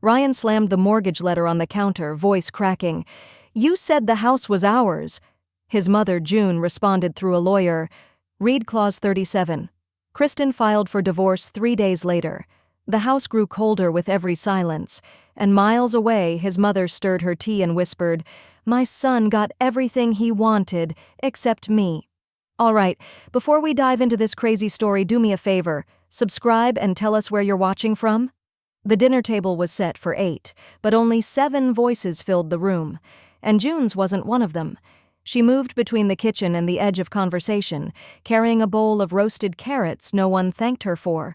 Ryan slammed the mortgage letter on the counter, voice cracking. "You said the house was ours." His mother, June, responded through a lawyer. Read Clause 37. Kristen filed for divorce 3 days later. The house grew colder with every silence, and miles away his mother stirred her tea and whispered, "My son got everything he wanted, except me." All right, before we dive into this crazy story, do me a favor. Subscribe and tell us where you're watching from. The dinner table was set for 8, but only 7 voices filled the room, and June's wasn't one of them. She moved between the kitchen and the edge of conversation, carrying a bowl of roasted carrots no one thanked her for.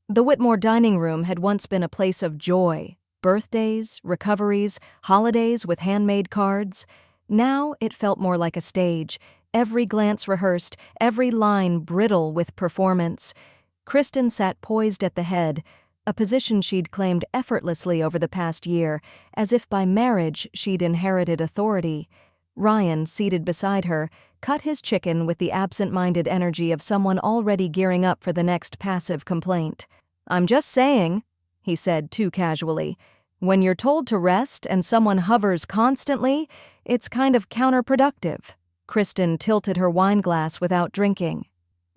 The Whitmore dining room had once been a place of joy, birthdays, recoveries, holidays with handmade cards. Now it felt more like a stage, every glance rehearsed, every line brittle with performance. Kristen sat poised at the head, a position she'd claimed effortlessly over the past year, as if by marriage she'd inherited authority. Ryan, seated beside her, cut his chicken with the absent-minded energy of someone already gearing up for the next passive complaint. "I'm just saying," he said too casually, "when you're told to rest and someone hovers constantly, it's kind of counterproductive." Kristen tilted her wine glass without drinking.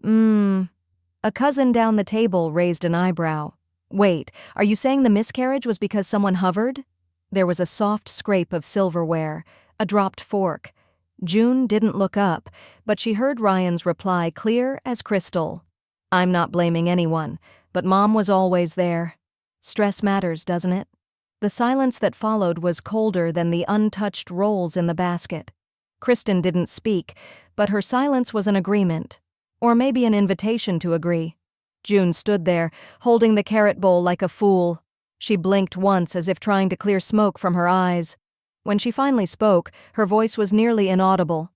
A cousin down the table raised an eyebrow. "Wait, are you saying the miscarriage was because someone hovered?" There was a soft scrape of silverware, a dropped fork. June didn't look up, but she heard Ryan's reply clear as crystal. "I'm not blaming anyone, but Mom was always there. Stress matters, doesn't it?" The silence that followed was colder than the untouched rolls in the basket. Kristen didn't speak, but her silence was an agreement. Or maybe an invitation to agree. June stood there, holding the carrot bowl like a fool. She blinked once as if trying to clear smoke from her eyes. When she finally spoke, her voice was nearly inaudible.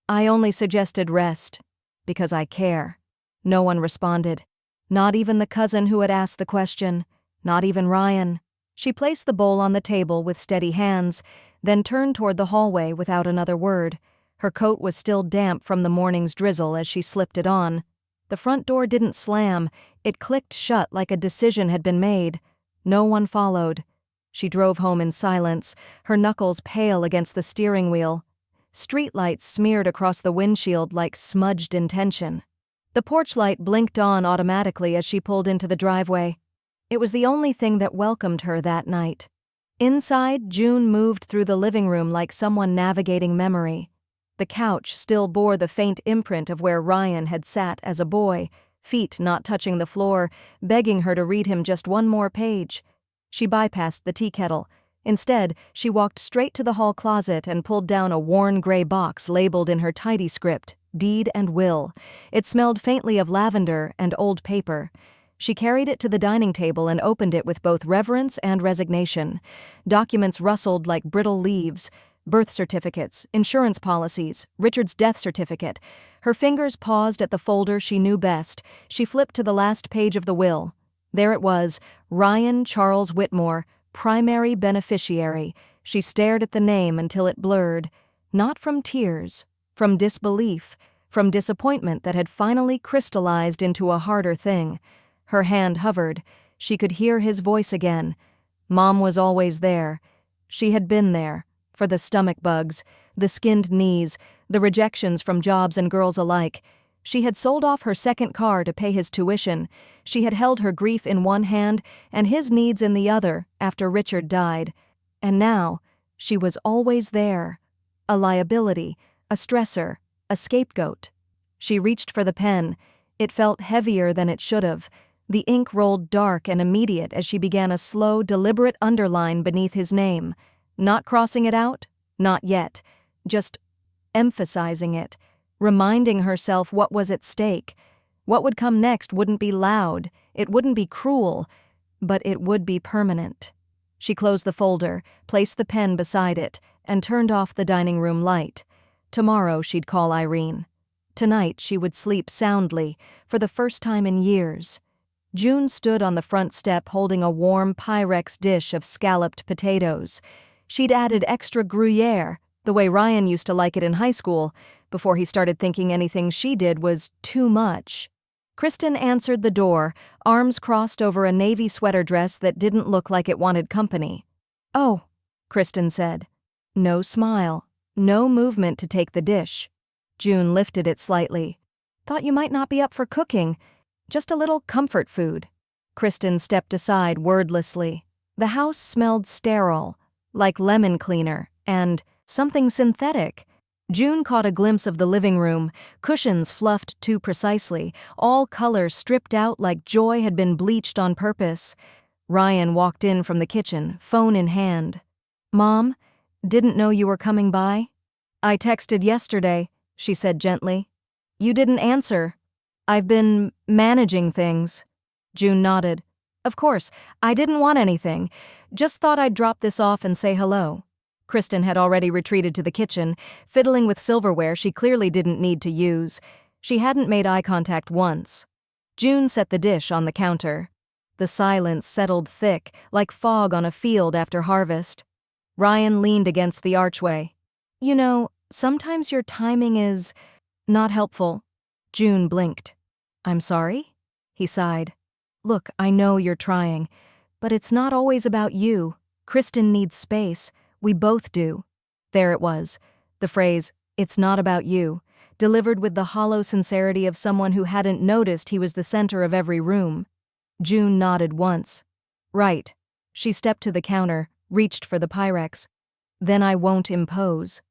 "I only suggested rest. Because I care." No one responded. Not even the cousin who had asked the question. Not even Ryan. She placed the bowl on the table with steady hands, then turned toward the hallway without another word. Her coat was still damp from the morning's drizzle as she slipped it on. The front door didn't slam. It clicked shut like a decision had been made. No one followed. She drove home in silence, her knuckles pale against the steering wheel. Streetlights smeared across the windshield like smudged intention. The porch light blinked on automatically as she pulled into the driveway. It was the only thing that welcomed her that night. Inside, June moved through the living room like someone navigating memory. The couch still bore the faint imprint of where Ryan had sat as a boy, feet not touching the floor, begging her to read him just one more page. She bypassed the tea kettle. Instead, she walked straight to the hall closet and pulled down a worn gray box labeled in her tidy script, "Deed and Will." It smelled faintly of lavender and old paper. She carried it to the dining table and opened it with both reverence and resignation. Documents rustled like brittle leaves. Birth certificates, insurance policies, Richard's death certificate. Her fingers paused at the folder she knew best. She flipped to the last page of the will. There it was, Ryan Charles Whitmore, primary beneficiary. She stared at the name until it blurred. Not from tears, from disbelief, from disappointment that had finally crystallized into a harder thing. Her hand hovered. She could hear his voice again. Mom was always there. She had been there. For the stomach bugs, the skinned knees, the rejections from jobs and girls alike. She had sold off her second car to pay his tuition. She had held her grief in one hand and his needs in the other after Richard died. And now, she was always there. A liability, a stressor, a scapegoat. She reached for the pen. It felt heavier than it should have. The ink rolled dark and immediate as she began a slow, deliberate underline beneath his name. Not crossing it out? Not yet. Just emphasizing it. Reminding herself what was at stake. What would come next wouldn't be loud, it wouldn't be cruel, but it would be permanent. She closed the folder, placed the pen beside it, and turned off the dining room light. Tomorrow she'd call Irene. Tonight she would sleep soundly, for the first time in years. June stood on the front step holding a warm Pyrex dish of scalloped potatoes. She'd added extra Gruyere, the way Ryan used to like it in high school, before he started thinking anything she did was too much. Kristen answered the door, arms crossed over a navy sweater dress that didn't look like it wanted company. "Oh," Kristen said. No smile, no movement to take the dish. June lifted it slightly. "Thought you might not be up for cooking. Just a little comfort food." Kristen stepped aside wordlessly. The house smelled sterile, like lemon cleaner, and something synthetic. June caught a glimpse of the living room, cushions fluffed too precisely, all color stripped out like joy had been bleached on purpose. Ryan walked in from the kitchen, phone in hand. "Mom, didn't know you were coming by?" "I texted yesterday," she said gently. "You didn't answer." "I've been managing things." June nodded. "Of course, I didn't want anything. Just thought I'd drop this off and say hello." Kristen had already retreated to the kitchen, fiddling with silverware she clearly didn't need to use. She hadn't made eye contact once. June set the dish on the counter. The silence settled thick, like fog on a field after harvest. Ryan leaned against the archway. "You know, sometimes your timing is not helpful." June blinked. "I'm sorry?" He sighed. "Look, I know you're trying, but it's not always about you. Kristen needs space. We both do." There it was, the phrase, "it's not about you," delivered with the hollow sincerity of someone who hadn't noticed he was the center of every room. June nodded once. "Right." She stepped to the counter, reached for the Pyrex. "Then I won't impose."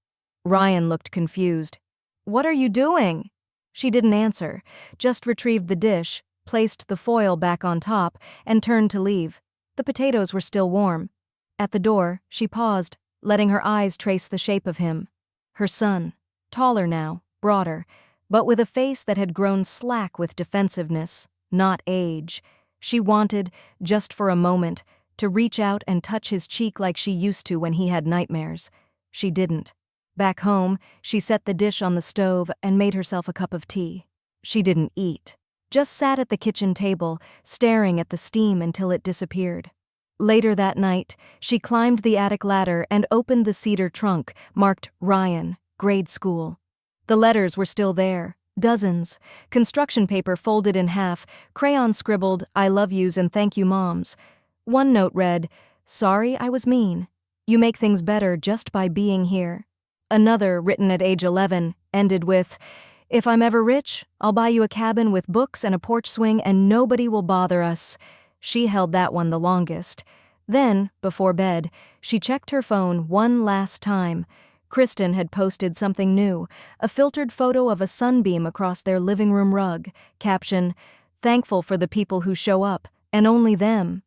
Ryan looked confused. "What are you doing?" She didn't answer, just retrieved the dish, placed the foil back on top, and turned to leave. The potatoes were still warm. At the door, she paused, letting her eyes trace the shape of him. Her son, taller now, broader, but with a face that had grown slack with defensiveness, not age. She wanted, just for a moment, to reach out and touch his cheek like she used to when he had nightmares. She didn't. Back home, she set the dish on the stove and made herself a cup of tea. She didn't eat, just sat at the kitchen table, staring at the steam until it disappeared. Later that night, she climbed the attic ladder and opened the cedar trunk marked Ryan, grade school. The letters were still there, dozens, construction paper folded in half, crayon scribbled "I love yous and thank you moms." One note read, "Sorry I was mean. You make things better just by being here." Another, written at age 11, ended with, "If I'm ever rich, I'll buy you a cabin with books and a porch swing and nobody will bother us." She held that one the longest. Then, before bed, she checked her phone one last time. Kristen had posted something new, a filtered photo of a sunbeam across their living room rug. Caption, "Thankful for the people who show up, and only them."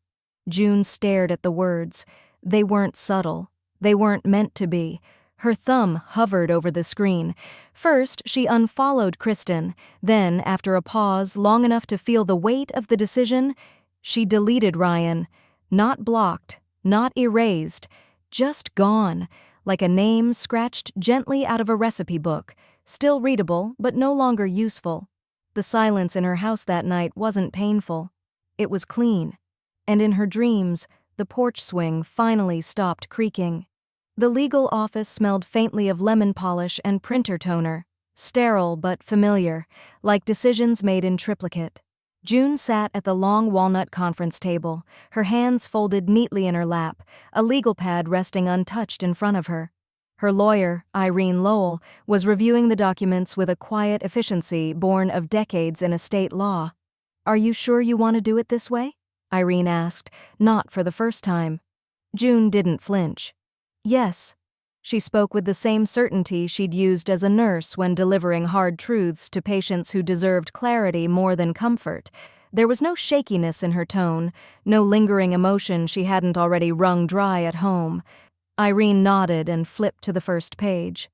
June stared at the words. They weren't subtle. They weren't meant to be. Her thumb hovered over the screen. First, she unfollowed Kristen. Then, after a pause long enough to feel the weight of the decision, she deleted Ryan. Not blocked, not erased, just gone, like a name scratched gently out of a recipe book, still readable but no longer useful. The silence in her house that night wasn't painful. It was clean. And in her dreams, the porch swing finally stopped creaking. The legal office smelled faintly of lemon polish and printer toner, sterile but familiar, like decisions made in triplicate. June sat at the long walnut conference table, her hands folded neatly in her lap, a legal pad resting untouched in front of her. Her lawyer, Irene Lowell, was reviewing the documents with a quiet efficiency born of decades in estate law. "Are you sure you want to do it this way?" Irene asked, not for the first time. June didn't flinch. "Yes." She spoke with the same certainty she'd used as a nurse when delivering hard truths to patients who deserved clarity more than comfort. There was no shakiness in her tone, no lingering emotion she hadn't already wrung dry at home. Irene nodded and flipped to the first page.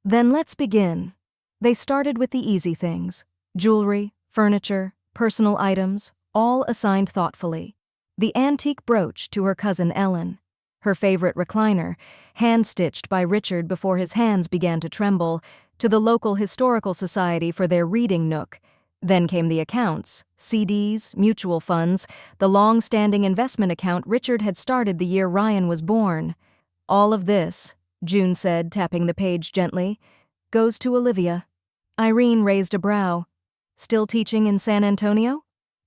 "Then let's begin." They started with the easy things: jewelry, furniture, personal items, all assigned thoughtfully. The antique brooch to her cousin Ellen. Her favorite recliner, hand-stitched by Richard before his hands began to tremble, to the local historical society for their reading nook. Then came the accounts, CDs, mutual funds, the long-standing investment account Richard had started the year Ryan was born. "All of this," June said, tapping the page gently, "goes to Olivia." Irene raised a brow. Still teaching in San Antonio?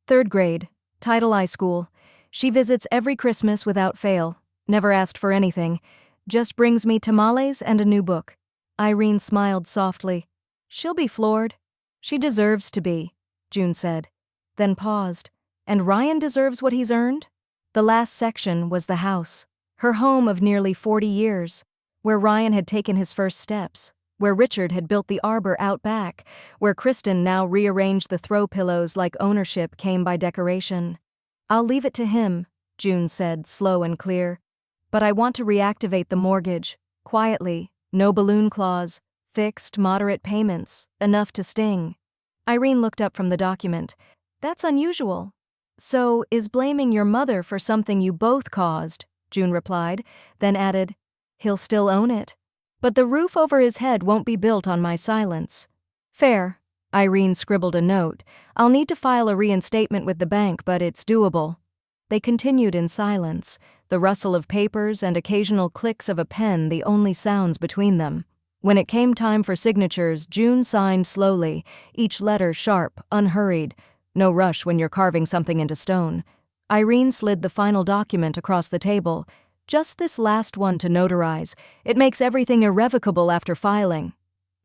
Third grade. Title I school. She visits every Christmas without fail. Never asked for anything. Just brings me tamales and a new book. Irene smiled softly. She'll be floored. She deserves to be, June said. Then paused. And Ryan deserves what he's earned? The last section was the house. Her home of nearly 40 years. Where Ryan had taken his first steps. Where Richard had built the arbor out back. Where Kristen now rearranged the throw pillows like ownership came by decoration. I'll leave it to him, June said, slow and clear. But I want to reactivate the mortgage. Quietly. No balloon clause. Fixed, moderate payments. Enough to sting. Irene looked up from the document. That's unusual. So, is blaming your mother for something you both caused, June replied, then added, he'll still own it. But the roof over his head won't be built on my silence. Fair. Irene scribbled a note. I'll need to file a reinstatement with the bank, but it's doable. They continued in silence, the rustle of papers and occasional clicks of a pen the only sounds between them. When it came time for signatures, June signed slowly, each letter sharp, unhurried. No rush when you're carving something into stone. Irene slid the final document across the table. Just this last one to notarize. It makes everything irrevocable after filing.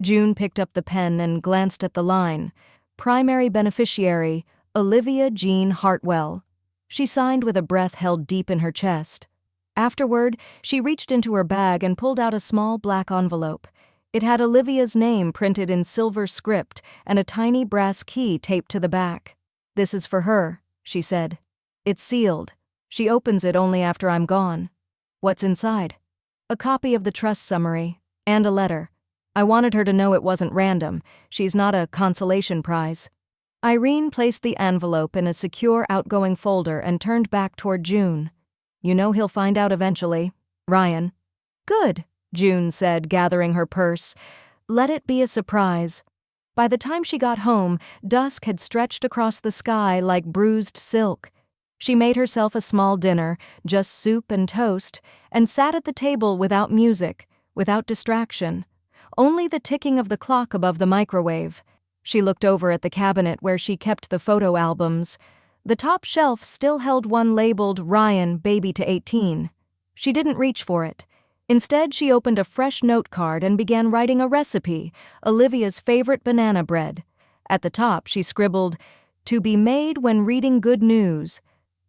June picked up the pen and glanced at the line. Primary beneficiary, Olivia Jean Hartwell. She signed with a breath held deep in her chest. Afterward, she reached into her bag and pulled out a small black envelope. It had Olivia's name printed in silver script and a tiny brass key taped to the back. This is for her, she said. It's sealed. She opens it only after I'm gone. What's inside? A copy of the trust summary, and a letter. I wanted her to know it wasn't random. She's not a consolation prize. Irene placed the envelope in a secure outgoing folder and turned back toward June. You know he'll find out eventually. Ryan. Good, June said, gathering her purse. Let it be a surprise. By the time she got home, dusk had stretched across the sky like bruised silk. She made herself a small dinner, just soup and toast, and sat at the table without music, without distraction. Only the ticking of the clock above the microwave. She looked over at the cabinet where she kept the photo albums. The top shelf still held one labeled Ryan, baby to 18. She didn't reach for it. Instead, she opened a fresh note card and began writing a recipe, Olivia's favorite banana bread. At the top, she scribbled, "To be made when reading good news."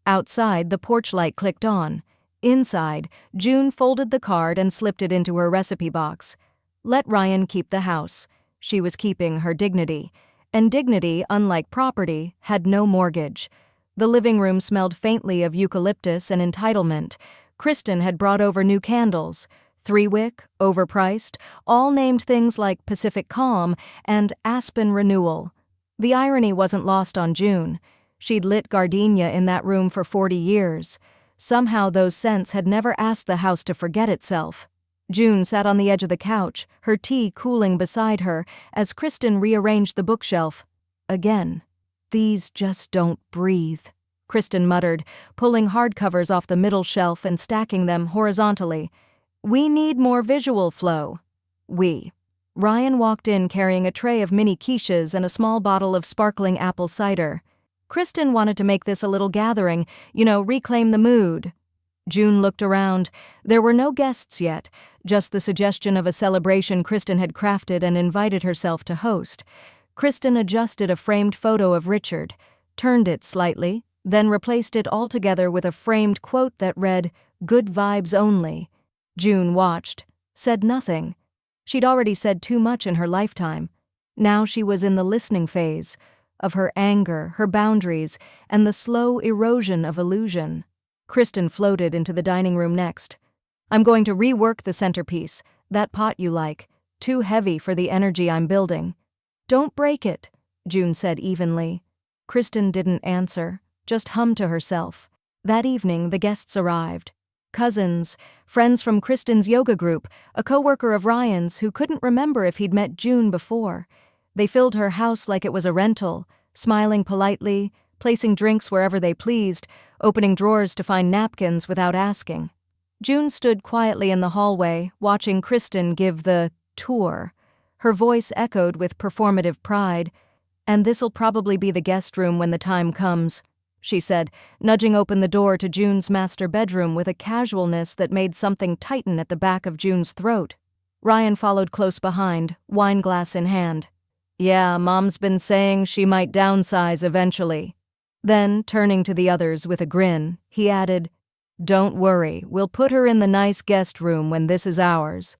Outside, the porch light clicked on. Inside, June folded the card and slipped it into her recipe box. Let Ryan keep the house. She was keeping her dignity. And dignity, unlike property, had no mortgage. The living room smelled faintly of eucalyptus and entitlement. Kristen had brought over new candles. 3-wick, overpriced, all named things like Pacific Calm and Aspen Renewal. The irony wasn't lost on June. She'd lit gardenia in that room for 40 years. Somehow those scents had never asked the house to forget itself. June sat on the edge of the couch, her tea cooling beside her, as Kristen rearranged the bookshelf. Again. These just don't breathe, Kristen muttered, pulling hardcovers off the middle shelf and stacking them horizontally. We need more visual flow. Ryan walked in carrying a tray of mini quiches and a small bottle of sparkling apple cider. Kristen wanted to make this a little gathering, reclaim the mood. June looked around. There were no guests yet, just the suggestion of a celebration Kristen had crafted and invited herself to host. Kristen adjusted a framed photo of Richard, turned it slightly, then replaced it altogether with a framed quote that read, "Good vibes only." June watched, said nothing. She'd already said too much in her lifetime. Now she was in the listening phase, of her anger, her boundaries, and the slow erosion of illusion. Kristen floated into the dining room next. I'm going to rework the centerpiece, that pot you like. Too heavy for the energy I'm building. Don't break it, June said evenly. Kristen didn't answer, just hummed to herself. That evening, the guests arrived. Cousins, friends from Kristen's yoga group, a coworker of Ryan's who couldn't remember if he'd met June before. They filled her house like it was a rental, smiling politely, placing drinks wherever they pleased, opening drawers to find napkins without asking. June stood quietly in the hallway, watching Kristen give the tour. Her voice echoed with performative pride. "And this'll probably be the guest room when the time comes," she said, nudging open the door to June's master bedroom with a casualness that made something tighten at the back of June's throat. Ryan followed close behind, wine glass in hand. "Yeah, Mom's been saying she might downsize eventually." Then, turning to the others with a grin, he added, "Don't worry, we'll put her in the nice guest room when this is ours."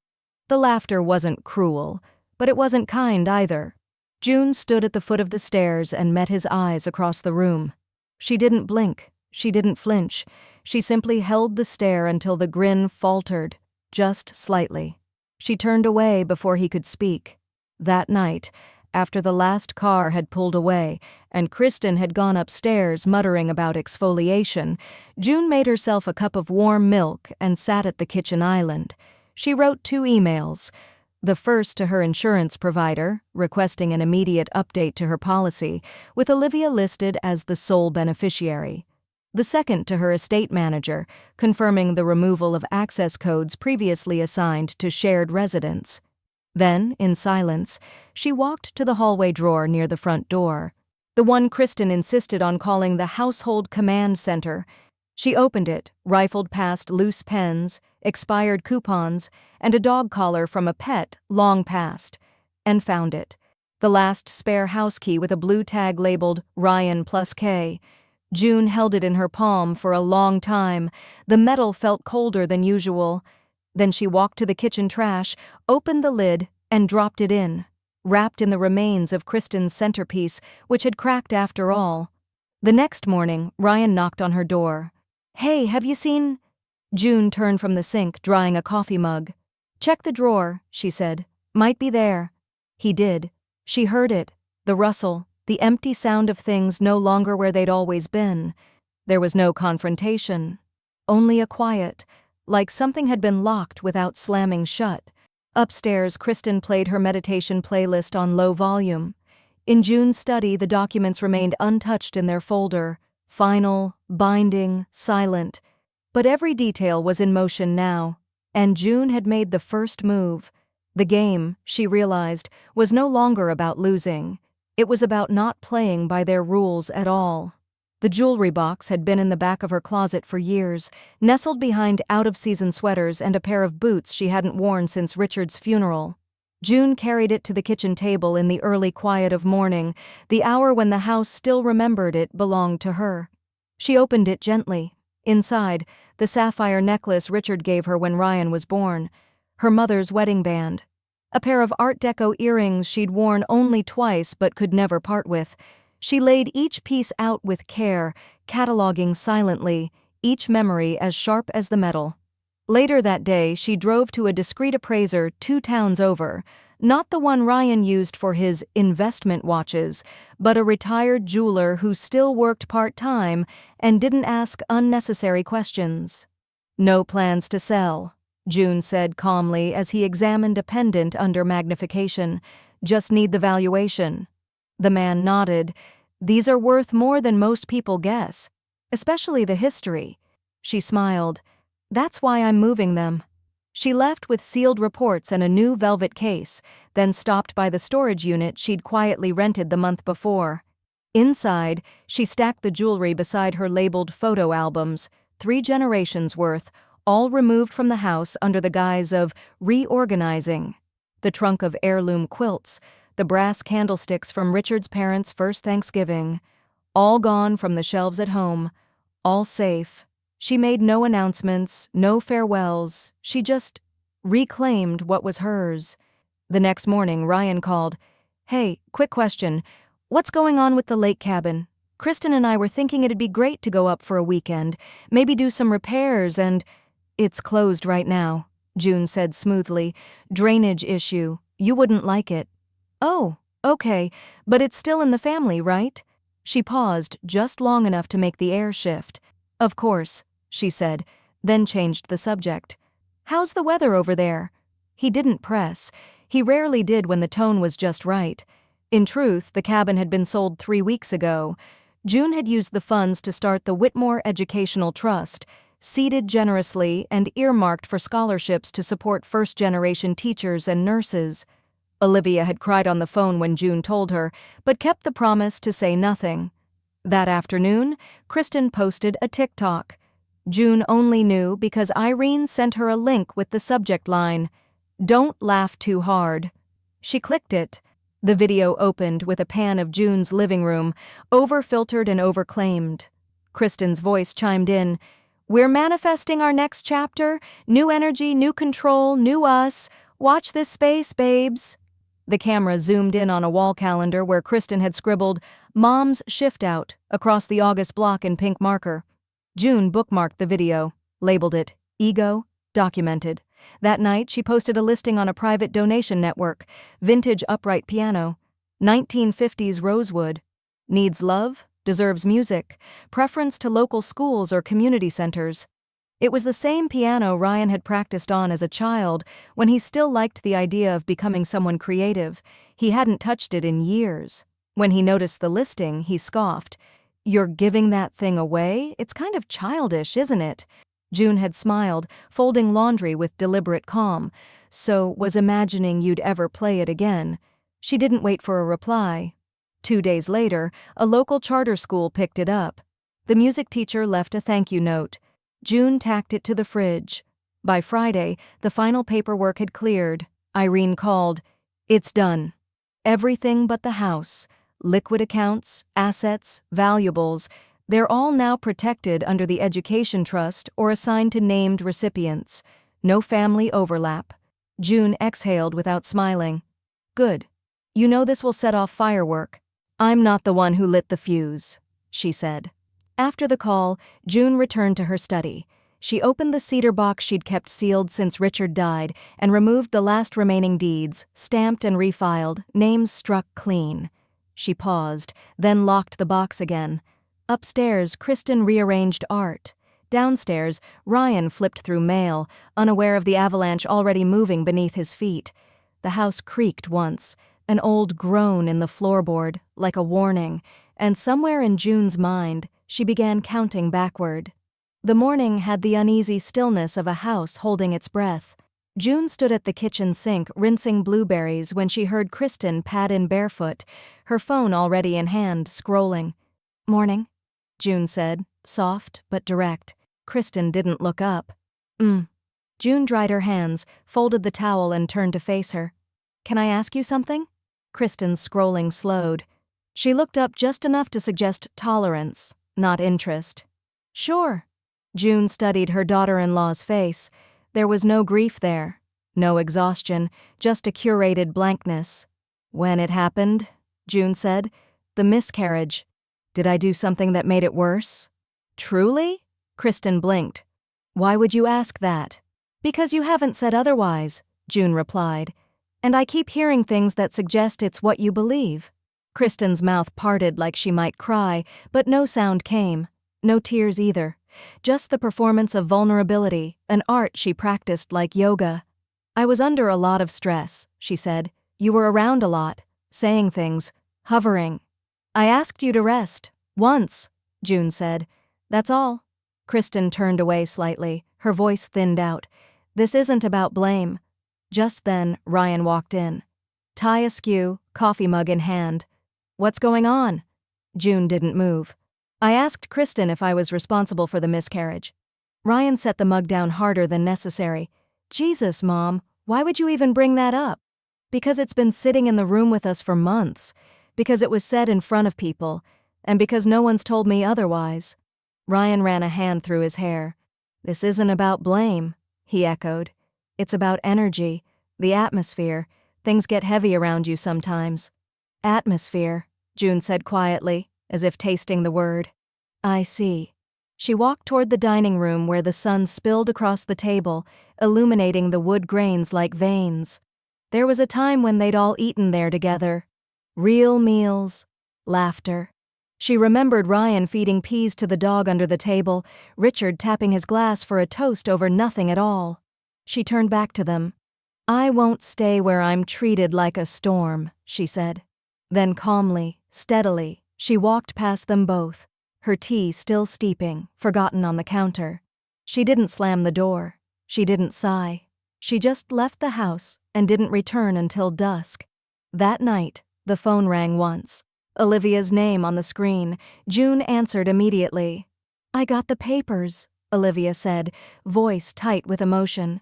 The laughter wasn't cruel, but it wasn't kind either. June stood at the foot of the stairs and met his eyes across the room. She didn't blink, she didn't flinch, she simply held the stare until the grin faltered, just slightly. She turned away before he could speak. That night, after the last car had pulled away and Kristen had gone upstairs muttering about exfoliation, June made herself a cup of warm milk and sat at the kitchen island. She wrote 2 emails. The first to her insurance provider, requesting an immediate update to her policy, with Olivia listed as the sole beneficiary. The second to her estate manager, confirming the removal of access codes previously assigned to shared residents. Then, in silence, she walked to the hallway drawer near the front door, the one Kristen insisted on calling the Household Command Center. She opened it, rifled past loose pens, expired coupons, and a dog collar from a pet long past, and found it. The last spare house key with a blue tag labeled Ryan plus K. June held it in her palm for a long time. The metal felt colder than usual. Then she walked to the kitchen trash, opened the lid, and dropped it in, wrapped in the remains of Kristen's centerpiece, which had cracked after all. The next morning, Ryan knocked on her door. "Hey, have you seen—" June turned from the sink, drying a coffee mug. "Check the drawer," she said. "Might be there." He did. She heard it, the rustle, the empty sound of things no longer where they'd always been. There was no confrontation, only a quiet, like something had been locked without slamming shut. Upstairs, Kristen played her meditation playlist on low volume. In June's study, the documents remained untouched in their folder, final, binding, silent. But every detail was in motion now, and June had made the first move. The game, she realized, was no longer about losing. It was about not playing by their rules at all. The jewelry box had been in the back of her closet for years, nestled behind out-of-season sweaters and a pair of boots she hadn't worn since Richard's funeral. June carried it to the kitchen table in the early quiet of morning, the hour when the house still remembered it belonged to her. She opened it gently. Inside, the sapphire necklace Richard gave her when Ryan was born, her mother's wedding band, a pair of Art Deco earrings she'd worn only twice but could never part with. She laid each piece out with care, cataloging silently, each memory as sharp as the metal. Later that day, she drove to a discreet appraiser 2 towns over, not the one Ryan used for his investment watches, but a retired jeweler who still worked part-time and didn't ask unnecessary questions. "No plans to sell," June said calmly as he examined a pendant under magnification. "Just need the valuation." The man nodded. "These are worth more than most people guess, especially the history." She smiled. "That's why I'm moving them." She left with sealed reports and a new velvet case, then stopped by the storage unit she'd quietly rented the month before. Inside, she stacked the jewelry beside her labeled photo albums, 3 generations worth, all removed from the house under the guise of reorganizing. The trunk of heirloom quilts, the brass candlesticks from Richard's parents' first Thanksgiving, all gone from the shelves at home, all safe. She made no announcements, no farewells, she just reclaimed what was hers. The next morning, Ryan called. "Hey, quick question. What's going on with the lake cabin? Kristen and I were thinking it'd be great to go up for a weekend, maybe do some repairs and—" "It's closed right now," June said smoothly. "Drainage issue. You wouldn't like it." "Oh, okay, but it's still in the family, right?" She paused just long enough to make the air shift. "Of course," she said, then changed the subject. "How's the weather over there?" He didn't press. He rarely did when the tone was just right. In truth, the cabin had been sold 3 weeks ago. June had used the funds to start the Whitmore Educational Trust, seeded generously and earmarked for scholarships to support first-generation teachers and nurses. Olivia had cried on the phone when June told her, but kept the promise to say nothing. That afternoon, Kristen posted a TikTok. June only knew because Irene sent her a link with the subject line, "Don't laugh too hard." She clicked it. The video opened with a pan of June's living room, over-filtered and overclaimed. Kristen's voice chimed in, "We're manifesting our next chapter. New energy, new control, new us. Watch this space, babes." The camera zoomed in on a wall calendar where Kristen had scribbled, "Mom's shift out," across the August block in pink marker. June bookmarked the video, labeled it, "Ego, documented." That night, she posted a listing on a private donation network, vintage upright piano, 1950s rosewood. Needs love, deserves music, preference to local schools or community centers. It was the same piano Ryan had practiced on as a child when he still liked the idea of becoming someone creative. He hadn't touched it in years. When he noticed the listing, he scoffed. "You're giving that thing away? It's kind of childish, isn't it?" June had smiled, folding laundry with deliberate calm. "So was imagining you'd ever play it again." She didn't wait for a reply. 2 days later, a local charter school picked it up. The music teacher left a thank you note. June tacked it to the fridge. By Friday, the final paperwork had cleared. Irene called. "It's done. Everything but the house. Liquid accounts, assets, valuables. They're all now protected under the Education Trust or assigned to named recipients. No family overlap." June exhaled without smiling. "Good. You know this will set off firework." "I'm not the one who lit the fuse," she said. After the call, June returned to her study. She opened the cedar box she'd kept sealed since Richard died and removed the last remaining deeds, stamped and refiled, names struck clean. She paused, then locked the box again. Upstairs, Kristen rearranged art. Downstairs, Ryan flipped through mail, unaware of the avalanche already moving beneath his feet. The house creaked once, an old groan in the floorboard, like a warning, and somewhere in June's mind, she began counting backward. The morning had the uneasy stillness of a house holding its breath. June stood at the kitchen sink rinsing blueberries when she heard Kristen pad in barefoot, her phone already in hand, scrolling. "Morning," June said, soft but direct. Kristen didn't look up. June dried her hands, folded the towel and turned to face her. "Can I ask you something?" Kristen's scrolling slowed. She looked up just enough to suggest tolerance, not interest. "Sure." June studied her daughter-in-law's face. There was no grief there, no exhaustion, just a curated blankness. "When it happened," June said, "the miscarriage. Did I do something that made it worse?" "Truly?" Kristen blinked. "Why would you ask that?" "Because you haven't said otherwise," June replied. "And I keep hearing things that suggest it's what you believe." Kristen's mouth parted like she might cry, but no sound came. No tears either. Just the performance of vulnerability, an art she practiced like yoga. "I was under a lot of stress," she said. "You were around a lot, saying things, hovering. I asked you to rest. Once," June said. "That's all." Kristen turned away slightly, her voice thinned out. "This isn't about blame." Just then, Ryan walked in. Tie askew, coffee mug in hand. "What's going on?" June didn't move. "I asked Kristen if I was responsible for the miscarriage." Ryan set the mug down harder than necessary. "Jesus, Mom, why would you even bring that up?" "Because it's been sitting in the room with us for months. Because it was said in front of people. And because no one's told me otherwise." Ryan ran a hand through his hair. "This isn't about blame," he echoed. "It's about energy, the atmosphere. Things get heavy around you sometimes." "Atmosphere," June said quietly, as if tasting the word. "I see." She walked toward the dining room where the sun spilled across the table, illuminating the wood grains like veins. There was a time when they'd all eaten there together. Real meals. Laughter. She remembered Ryan feeding peas to the dog under the table, Richard tapping his glass for a toast over nothing at all. She turned back to them. "I won't stay where I'm treated like a storm," she said. Then calmly, steadily, she walked past them both, her tea still steeping, forgotten on the counter. She didn't slam the door. She didn't sigh. She just left the house and didn't return until dusk. That night, the phone rang once. Olivia's name on the screen. June answered immediately. "I got the papers," Olivia said, voice tight with emotion.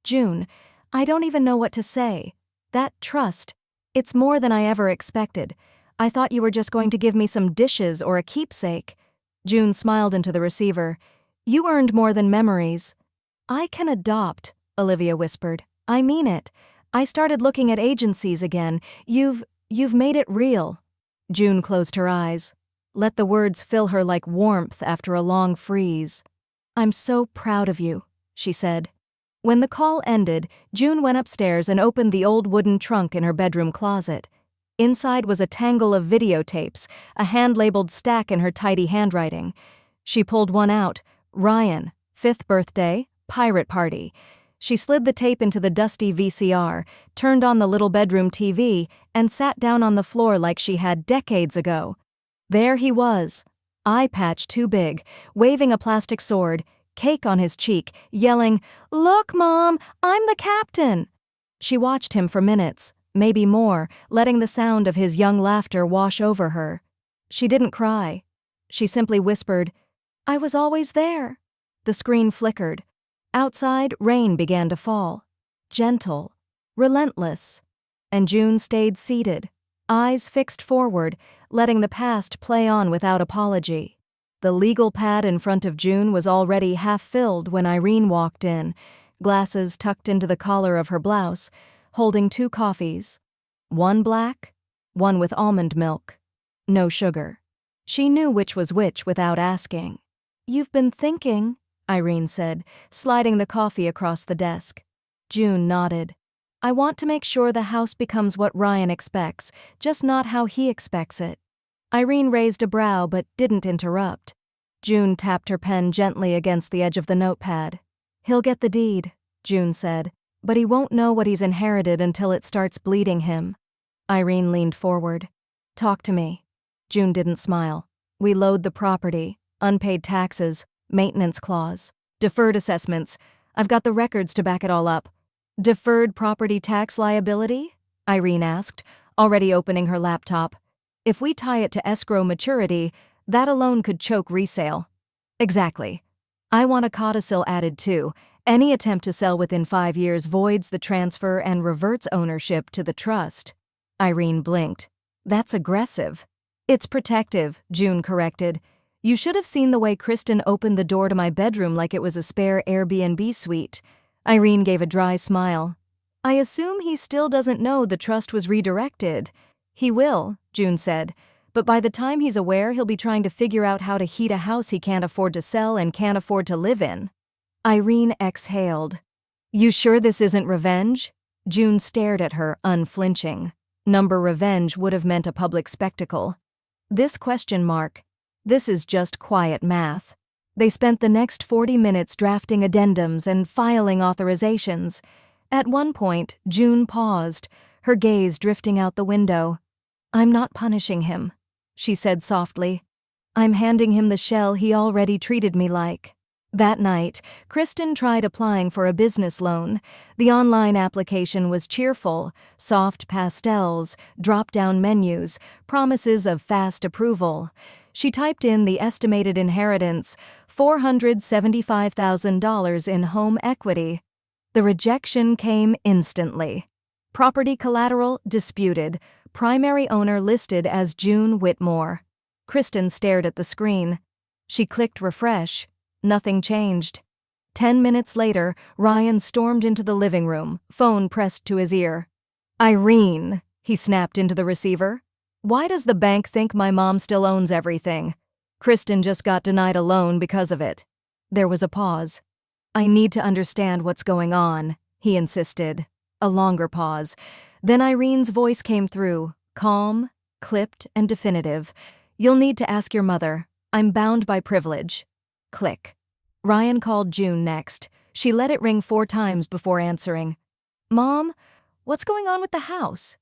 "June, I don't even know what to say. That trust, it's more than I ever expected. I thought you were just going to give me some dishes or a keepsake." June smiled into the receiver. "You earned more than memories." "I can adopt," Olivia whispered. "I mean it. I started looking at agencies again. You've made it real." June closed her eyes. Let the words fill her like warmth after a long freeze. "I'm so proud of you," she said. When the call ended, June went upstairs and opened the old wooden trunk in her bedroom closet. Inside was a tangle of videotapes, a hand-labeled stack in her tidy handwriting. She pulled one out. Ryan, 5th birthday, pirate party. She slid the tape into the dusty VCR, turned on the little bedroom TV, and sat down on the floor like she had decades ago. There he was, eye patch too big, waving a plastic sword, cake on his cheek, yelling, "Look, Mom, I'm the captain!" She watched him for minutes, maybe more, letting the sound of his young laughter wash over her. She didn't cry. She simply whispered, "I was always there." The screen flickered. Outside, rain began to fall. Gentle, relentless. And June stayed seated, eyes fixed forward, letting the past play on without apology. The legal pad in front of June was already half filled when Irene walked in, glasses tucked into the collar of her blouse, holding 2 coffees. One black, one with almond milk. No sugar. She knew which was which without asking. "You've been thinking," Irene said, sliding the coffee across the desk. June nodded. "I want to make sure the house becomes what Ryan expects, just not how he expects it." Irene raised a brow but didn't interrupt. June tapped her pen gently against the edge of the notepad. "He'll get the deed," June said, "but he won't know what he's inherited until it starts bleeding him." Irene leaned forward. "Talk to me." June didn't smile. "We load the property, unpaid taxes, maintenance clause, deferred assessments. I've got the records to back it all up." "Deferred property tax liability?" Irene asked, already opening her laptop. "If we tie it to escrow maturity, that alone could choke resale." "Exactly. I want a codicil added too. Any attempt to sell within 5 years voids the transfer and reverts ownership to the trust." Irene blinked. "That's aggressive." "It's protective," June corrected. "You should have seen the way Kristen opened the door to my bedroom like it was a spare Airbnb suite." Irene gave a dry smile. "I assume he still doesn't know the trust was redirected." "He will," June said, "but by the time he's aware, he'll be trying to figure out how to heat a house he can't afford to sell and can't afford to live in." Irene exhaled. "You sure this isn't revenge?" June stared at her, unflinching. Number revenge would have meant a public spectacle. This question mark. This is just quiet math. They spent the next 40 minutes drafting addendums and filing authorizations. At one point, June paused, her gaze drifting out the window. "I'm not punishing him," she said softly. "I'm handing him the shell he already treated me like." That night, Kristen tried applying for a business loan. The online application was cheerful, soft pastels, drop-down menus, promises of fast approval. She typed in the estimated inheritance, $475,000 in home equity. The rejection came instantly. Property collateral disputed. Primary owner listed as June Whitmore. Kristen stared at the screen. She clicked refresh. Nothing changed. 10 minutes later, Ryan stormed into the living room, phone pressed to his ear. "Irene," he snapped into the receiver. "Why does the bank think my mom still owns everything? Kristen just got denied a loan because of it." There was a pause. "I need to understand what's going on," he insisted. A longer pause. Then Irene's voice came through, calm, clipped, and definitive. "You'll need to ask your mother. I'm bound by privilege." Click. Ryan called June next. She let it ring 4 times before answering. "Mom, what's going on with the house?"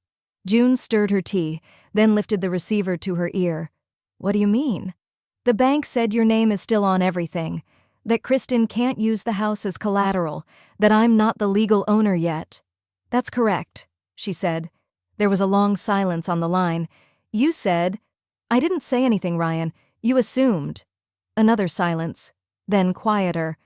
June stirred her tea, then lifted the receiver to her ear. "What do you mean?" "The bank said your name is still on everything, that Kristen can't use the house as collateral, that I'm not the legal owner yet." "That's correct," she said. There was a long silence on the line. "You said—" "I didn't say anything, Ryan. You assumed." Another silence. Then quieter.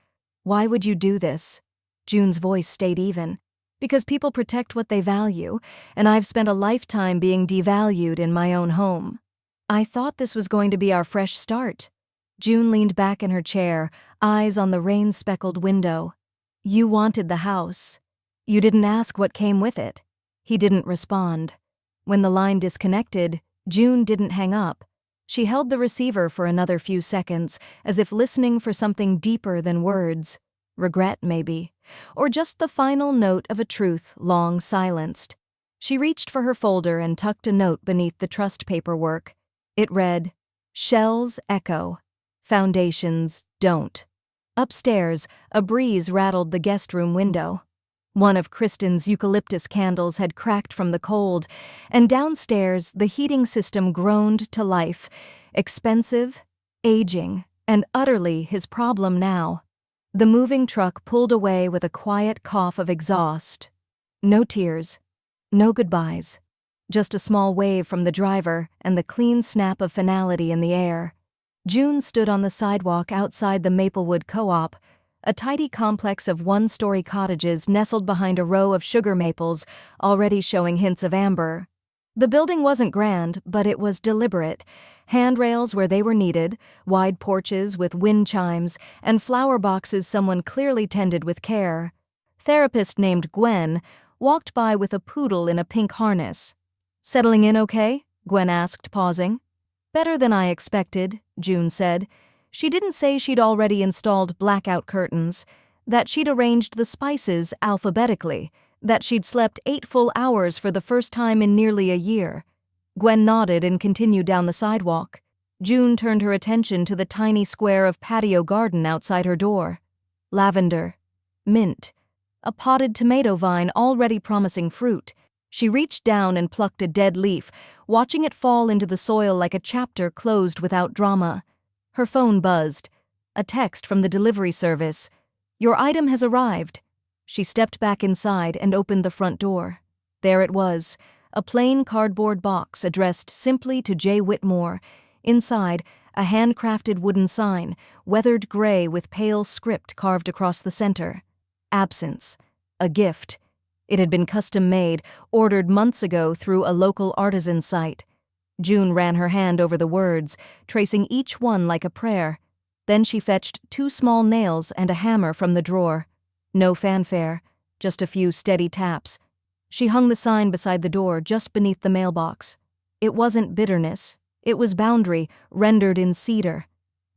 "Why would you do this?" June's voice stayed even. "Because people protect what they value, and I've spent a lifetime being devalued in my own home. I thought this was going to be our fresh start." June leaned back in her chair, eyes on the rain-speckled window. "You wanted the house. You didn't ask what came with it." He didn't respond. When the line disconnected, June didn't hang up. She held the receiver for another few seconds, as if listening for something deeper than words. Regret, maybe. Or just the final note of a truth long silenced. She reached for her folder and tucked a note beneath the trust paperwork. It read, "Shells echo. Foundations don't." Upstairs, a breeze rattled the guest room window. One of Kristen's eucalyptus candles had cracked from the cold, and downstairs the heating system groaned to life, expensive, aging, and utterly his problem now. The moving truck pulled away with a quiet cough of exhaust. No tears, no goodbyes, just a small wave from the driver and the clean snap of finality in the air. June stood on the sidewalk outside the Maplewood Co-op, a tidy complex of one-story cottages nestled behind a row of sugar maples already showing hints of amber. The building wasn't grand, but it was deliberate. Handrails where they were needed, wide porches with wind chimes, and flower boxes someone clearly tended with care. Therapist named Gwen walked by with a poodle in a pink harness. "Settling in okay?" Gwen asked, pausing. "Better than I expected," June said. She didn't say she'd already installed blackout curtains, that she'd arranged the spices alphabetically, that she'd slept 8 full hours for the first time in nearly a year. Gwen nodded and continued down the sidewalk. June turned her attention to the tiny square of patio garden outside her door. Lavender, mint, a potted tomato vine already promising fruit. She reached down and plucked a dead leaf, watching it fall into the soil like a chapter closed without drama. Her phone buzzed. A text from the delivery service. "Your item has arrived." She stepped back inside and opened the front door. There it was, a plain cardboard box addressed simply to J. Whitmore. Inside, a handcrafted wooden sign, weathered gray with pale script carved across the center. Absence. A gift. It had been custom-made, ordered months ago through a local artisan site. June ran her hand over the words, tracing each one like a prayer. Then she fetched 2 small nails and a hammer from the drawer. No fanfare, just a few steady taps. She hung the sign beside the door just beneath the mailbox. It wasn't bitterness. It was boundary, rendered in cedar.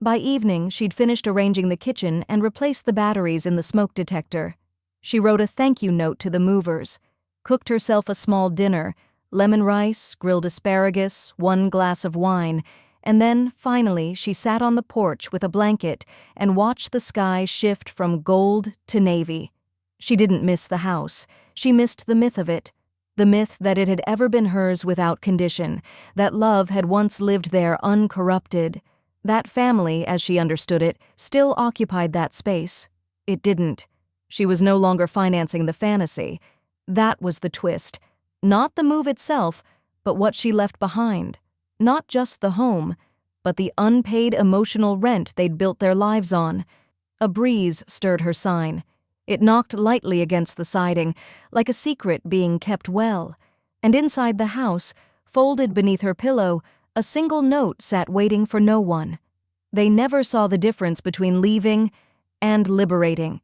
By evening, she'd finished arranging the kitchen and replaced the batteries in the smoke detector. She wrote a thank you note to the movers, cooked herself a small dinner, lemon rice, grilled asparagus, 1 glass of wine, and then, finally, she sat on the porch with a blanket and watched the sky shift from gold to navy. She didn't miss the house. She missed the myth of it. The myth that it had ever been hers without condition, that love had once lived there uncorrupted. That family, as she understood it, still occupied that space. It didn't. She was no longer financing the fantasy. That was the twist. Not the move itself, but what she left behind. Not just the home, but the unpaid emotional rent they'd built their lives on. A breeze stirred her sign. It knocked lightly against the siding, like a secret being kept well. And inside the house, folded beneath her pillow, a single note sat waiting for no one. They never saw the difference between leaving and liberating.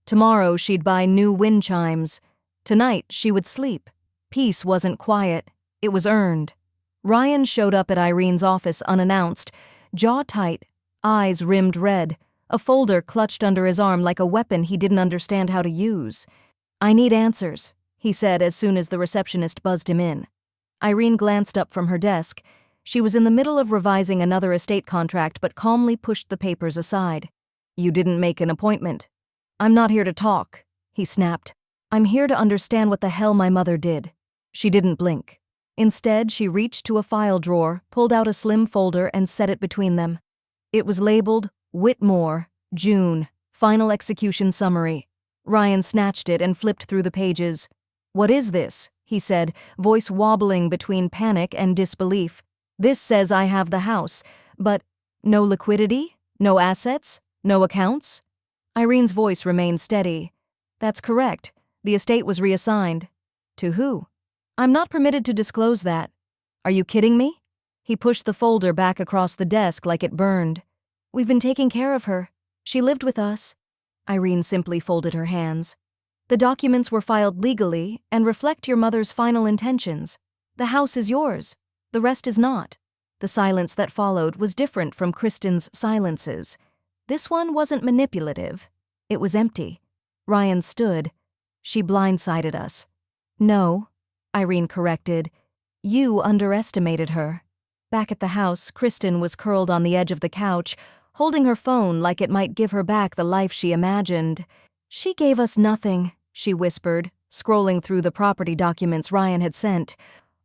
Tomorrow she'd buy new wind chimes. Tonight she would sleep. Peace wasn't quiet. It was earned. Ryan showed up at Irene's office unannounced, jaw tight, eyes rimmed red, a folder clutched under his arm like a weapon he didn't understand how to use. "I need answers," he said as soon as the receptionist buzzed him in. Irene glanced up from her desk. She was in the middle of revising another estate contract but calmly pushed the papers aside. "You didn't make an appointment." "I'm not here to talk," he snapped. "I'm here to understand what the hell my mother did." She didn't blink. Instead, she reached to a file drawer, pulled out a slim folder, and set it between them. It was labeled Whitmore, June, Final Execution Summary. Ryan snatched it and flipped through the pages. "What is this?" he said, voice wobbling between panic and disbelief. "This says I have the house, but no liquidity? No assets? No accounts?" Irene's voice remained steady. "That's correct. The estate was reassigned." "To who?" "I'm not permitted to disclose that." "Are you kidding me?" He pushed the folder back across the desk like it burned. "We've been taking care of her. She lived with us." Irene simply folded her hands. "The documents were filed legally and reflect your mother's final intentions. The house is yours. The rest is not." The silence that followed was different from Kristen's silences. This one wasn't manipulative. It was empty. Ryan stood. "She blindsided us." "No," Irene corrected. "You underestimated her." Back at the house, Kristen was curled on the edge of the couch, holding her phone like it might give her back the life she imagined. "She gave us nothing," she whispered, scrolling through the property documents Ryan had sent.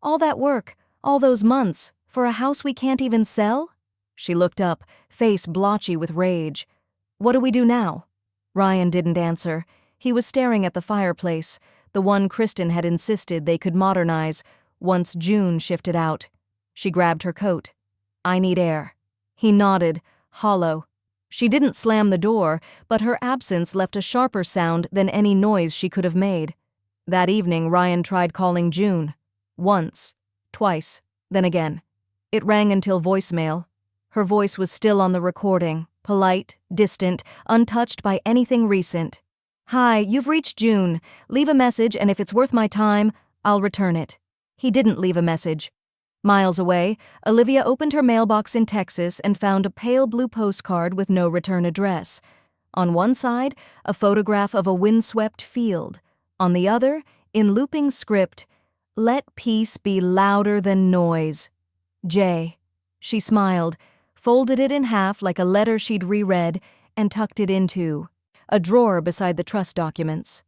"All that work, all those months, for a house we can't even sell?" She looked up, face blotchy with rage. "What do we do now?" Ryan didn't answer. He was staring at the fireplace, the one Kristen had insisted they could modernize once June shifted out. She grabbed her coat. "I need air." He nodded, hollow. She didn't slam the door, but her absence left a sharper sound than any noise she could have made. That evening, Ryan tried calling June. Once, twice, then again. It rang until voicemail. Her voice was still on the recording, polite, distant, untouched by anything recent. "Hi, you've reached June. Leave a message, and if it's worth my time, I'll return it." He didn't leave a message. Miles away, Olivia opened her mailbox in Texas and found a pale blue postcard with no return address. On one side, a photograph of a windswept field. On the other, in looping script, "Let peace be louder than noise. J." She smiled, folded it in half like a letter she'd reread, and tucked it into a drawer beside the trust documents.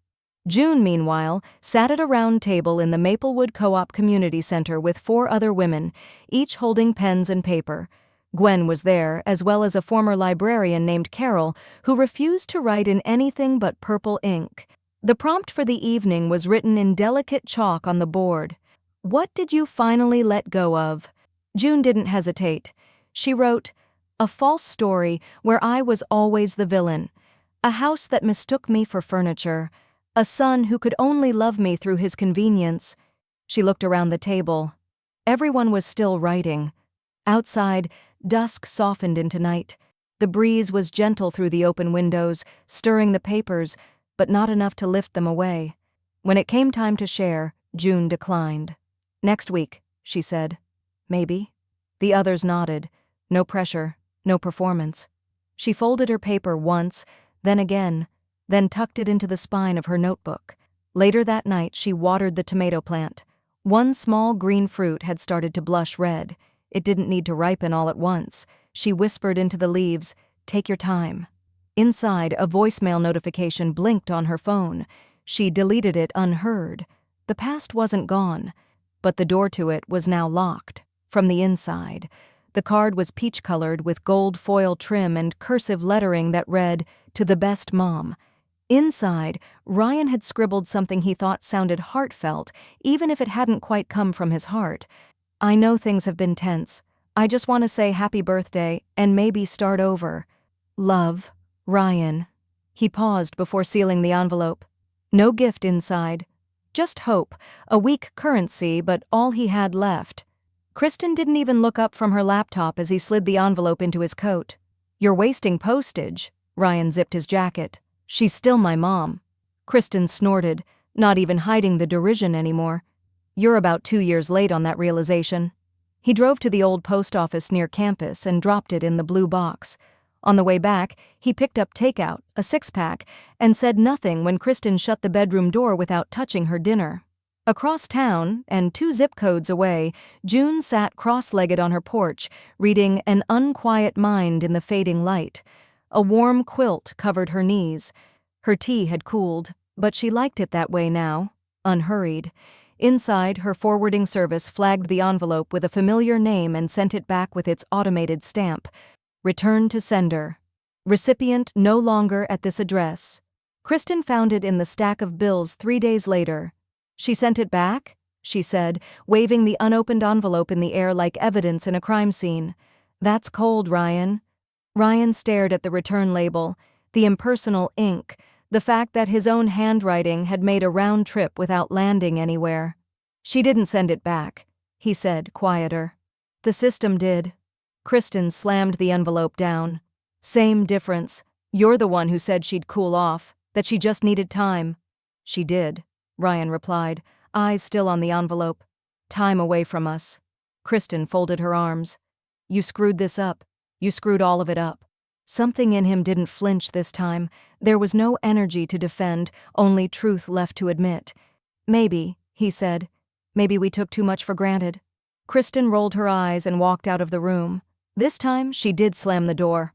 June, meanwhile, sat at a round table in the Maplewood Co-op Community Center with 4 other women, each holding pens and paper. Gwen was there, as well as a former librarian named Carol, who refused to write in anything but purple ink. The prompt for the evening was written in delicate chalk on the board. "What did you finally let go of?" June didn't hesitate. She wrote, "A false story where I was always the villain. A house that mistook me for furniture. A son who could only love me through his convenience." She looked around the table. Everyone was still writing. Outside, dusk softened into night. The breeze was gentle through the open windows, stirring the papers, but not enough to lift them away. When it came time to share, June declined. "Next week," she said. "Maybe." The others nodded. No pressure, no performance. She folded her paper once, then again, then tucked it into the spine of her notebook. Later that night, she watered the tomato plant. One small green fruit had started to blush red. It didn't need to ripen all at once. She whispered into the leaves, "Take your time." Inside, a voicemail notification blinked on her phone. She deleted it unheard. The past wasn't gone, but the door to it was now locked, from the inside. The card was peach-colored with gold foil trim and cursive lettering that read, "To the best mom." Inside, Ryan had scribbled something he thought sounded heartfelt, even if it hadn't quite come from his heart. "I know things have been tense. I just want to say happy birthday and maybe start over. Love, Ryan." He paused before sealing the envelope. No gift inside. Just hope, a weak currency, but all he had left. Kristen didn't even look up from her laptop as he slid the envelope into his coat. "You're wasting postage." Ryan zipped his jacket. "She's still my mom." Kristen snorted, not even hiding the derision anymore. "You're about 2 years late on that realization." He drove to the old post office near campus and dropped it in the blue box. On the way back, he picked up takeout, a 6-pack, and said nothing when Kristen shut the bedroom door without touching her dinner. Across town, and 2 zip codes away, June sat cross-legged on her porch, reading An Unquiet Mind in the fading light. A warm quilt covered her knees. Her tea had cooled, but she liked it that way now, unhurried. Inside, her forwarding service flagged the envelope with a familiar name and sent it back with its automated stamp. Return to sender. Recipient no longer at this address. Kristen found it in the stack of bills 3 days later. She sent it back? she said, waving the unopened envelope in the air like evidence in a crime scene. "That's cold, Ryan." Ryan stared at the return label, the impersonal ink, the fact that his own handwriting had made a round trip without landing anywhere. "She didn't send it back," he said, quieter. "The system did." Kristen slammed the envelope down. "Same difference. You're the one who said she'd cool off, that she just needed time." "She did," Ryan replied, eyes still on the envelope. "Time away from us." Kristen folded her arms. "You screwed this up. You screwed all of it up." Something in him didn't flinch this time. There was no energy to defend, only truth left to admit. "Maybe," he said. "Maybe we took too much for granted." Kristen rolled her eyes and walked out of the room. This time, she did slam the door.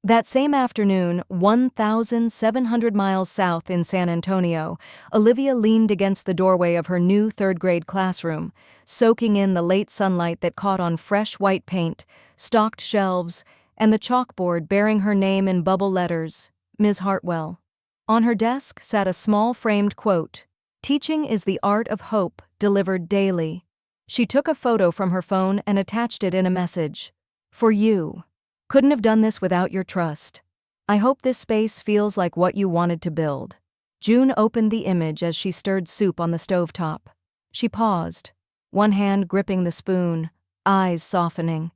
That same afternoon, 1,700 miles south in San Antonio, Olivia leaned against the doorway of her new third-grade classroom, soaking in the late sunlight that caught on fresh white paint, stocked shelves, and the chalkboard bearing her name in bubble letters, Ms. Hartwell. On her desk sat a small framed quote, "Teaching is the art of hope, delivered daily." She took a photo from her phone and attached it in a message. "For you. Couldn't have done this without your trust. I hope this space feels like what you wanted to build." June opened the image as she stirred soup on the stovetop. She paused, one hand gripping the spoon, eyes softening.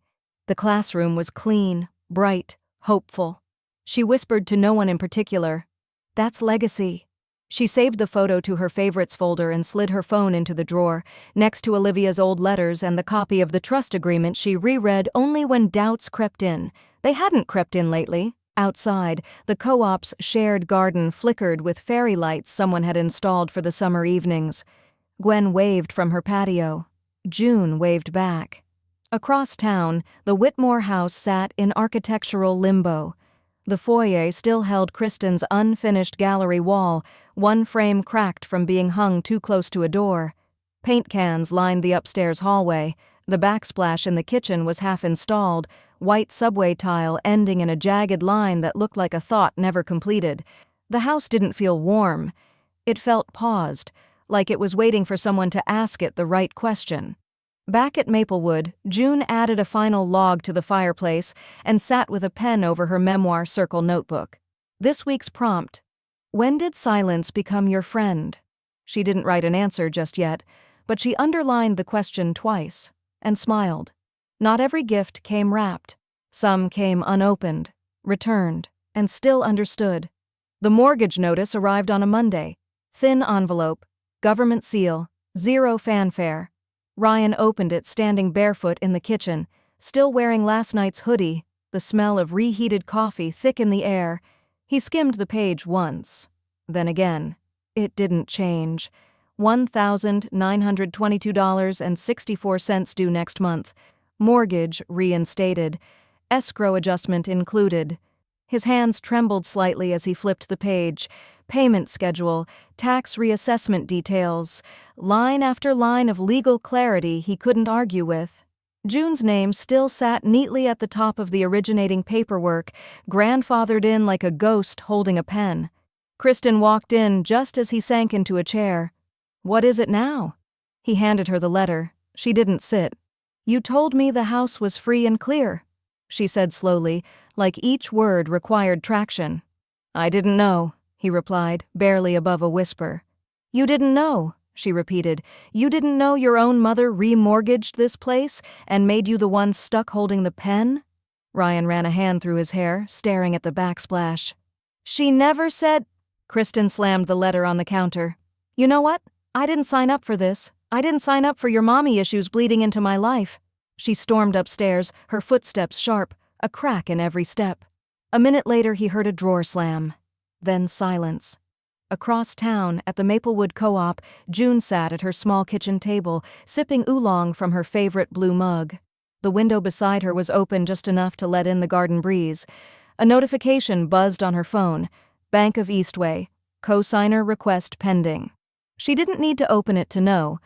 The classroom was clean, bright, hopeful. She whispered to no one in particular, "That's legacy." She saved the photo to her favorites folder and slid her phone into the drawer, next to Olivia's old letters and the copy of the trust agreement she reread only when doubts crept in. They hadn't crept in lately. Outside, the co-op's shared garden flickered with fairy lights someone had installed for the summer evenings. Gwen waved from her patio. June waved back. Across town, the Whitmore house sat in architectural limbo. The foyer still held Kristen's unfinished gallery wall, one frame cracked from being hung too close to a door. Paint cans lined the upstairs hallway. The backsplash in the kitchen was half installed, white subway tile ending in a jagged line that looked like a thought never completed. The house didn't feel warm. It felt paused, like it was waiting for someone to ask it the right question. Back at Maplewood, June added a final log to the fireplace and sat with a pen over her memoir circle notebook. This week's prompt: when did silence become your friend? She didn't write an answer just yet, but she underlined the question twice and smiled. Not every gift came wrapped. Some came unopened, returned, and still understood. The mortgage notice arrived on a Monday. Thin envelope, government seal, zero fanfare. Ryan opened it standing barefoot in the kitchen, still wearing last night's hoodie, the smell of reheated coffee thick in the air. He skimmed the page once. Then again. It didn't change. $1,922.64 due next month. Mortgage reinstated. Escrow adjustment included. His hands trembled slightly as he flipped the page. Payment schedule, tax reassessment details, line after line of legal clarity he couldn't argue with. June's name still sat neatly at the top of the originating paperwork, grandfathered in like a ghost holding a pen. Kristen walked in just as he sank into a chair. "What is it now?" He handed her the letter. She didn't sit. "You told me the house was free and clear," she said slowly, like each word required traction. "I didn't know," he replied, barely above a whisper. "You didn't know," she repeated. "You didn't know your own mother remortgaged this place and made you the one stuck holding the pen?" Ryan ran a hand through his hair, staring at the backsplash. "She never said—" Kristen slammed the letter on the counter. "You know what? I didn't sign up for this. I didn't sign up for your mommy issues bleeding into my life." She stormed upstairs, her footsteps sharp, a crack in every step. A minute later he heard a drawer slam. Then silence. Across town, at the Maplewood Co-op, June sat at her small kitchen table, sipping oolong from her favorite blue mug. The window beside her was open just enough to let in the garden breeze. A notification buzzed on her phone. Bank of Eastway. Cosigner request pending. She didn't need to open it to know.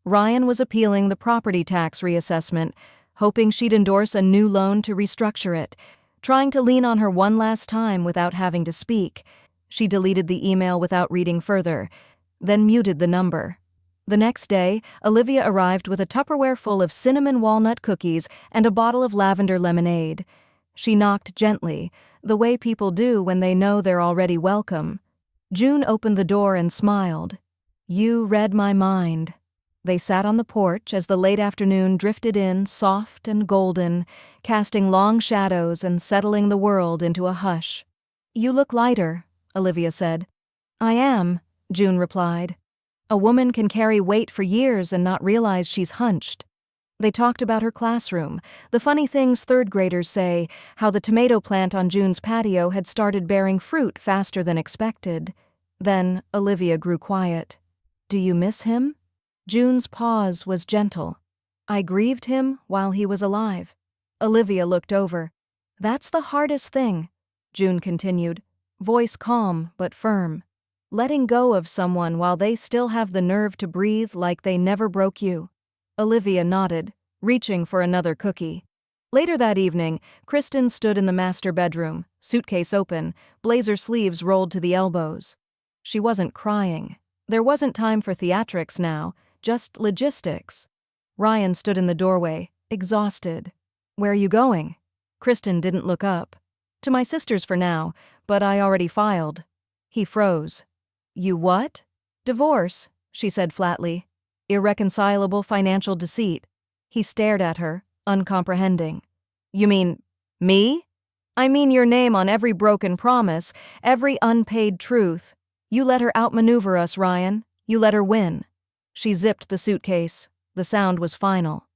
Ryan was appealing the property tax reassessment, hoping she'd endorse a new loan to restructure it, trying to lean on her one last time without having to speak. She deleted the email without reading further, then muted the number. The next day, Olivia arrived with a Tupperware full of cinnamon walnut cookies and a bottle of lavender lemonade. She knocked gently, the way people do when they know they're already welcome. June opened the door and smiled. "You read my mind." They sat on the porch as the late afternoon drifted in, soft and golden, casting long shadows and settling the world into a hush. "You look lighter," Olivia said. "I am," June replied. "A woman can carry weight for years and not realize she's hunched." They talked about her classroom, the funny things third graders say, how the tomato plant on June's patio had started bearing fruit faster than expected. Then Olivia grew quiet. "Do you miss him?" June's pause was gentle. "I grieved him while he was alive." Olivia looked over. "That's the hardest thing," June continued, voice calm but firm. "Letting go of someone while they still have the nerve to breathe like they never broke you." Olivia nodded, reaching for another cookie. Later that evening, Kristen stood in the master bedroom, suitcase open, blazer sleeves rolled to the elbows. She wasn't crying. There wasn't time for theatrics now, just logistics. Ryan stood in the doorway, exhausted. "Where are you going?" Kristen didn't look up. "To my sister's for now, but I already filed." He froze. "You what?" "Divorce," she said flatly. "Irreconcilable financial deceit." He stared at her, uncomprehending. "You mean me?" "I mean your name on every broken promise, every unpaid truth. You let her outmaneuver us, Ryan. You let her win." She zipped the suitcase. The sound was final.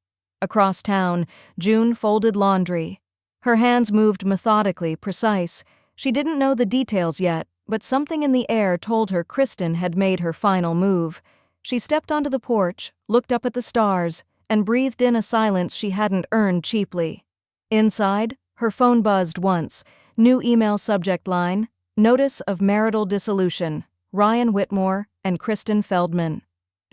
Across town, June folded laundry. Her hands moved methodically, precise. She didn't know the details yet, but something in the air told her Kristen had made her final move. She stepped onto the porch, looked up at the stars, and breathed in a silence she hadn't earned cheaply. Inside, her phone buzzed once. New email subject line, "Notice of marital dissolution, Ryan Whitmore and Kristen Feldman."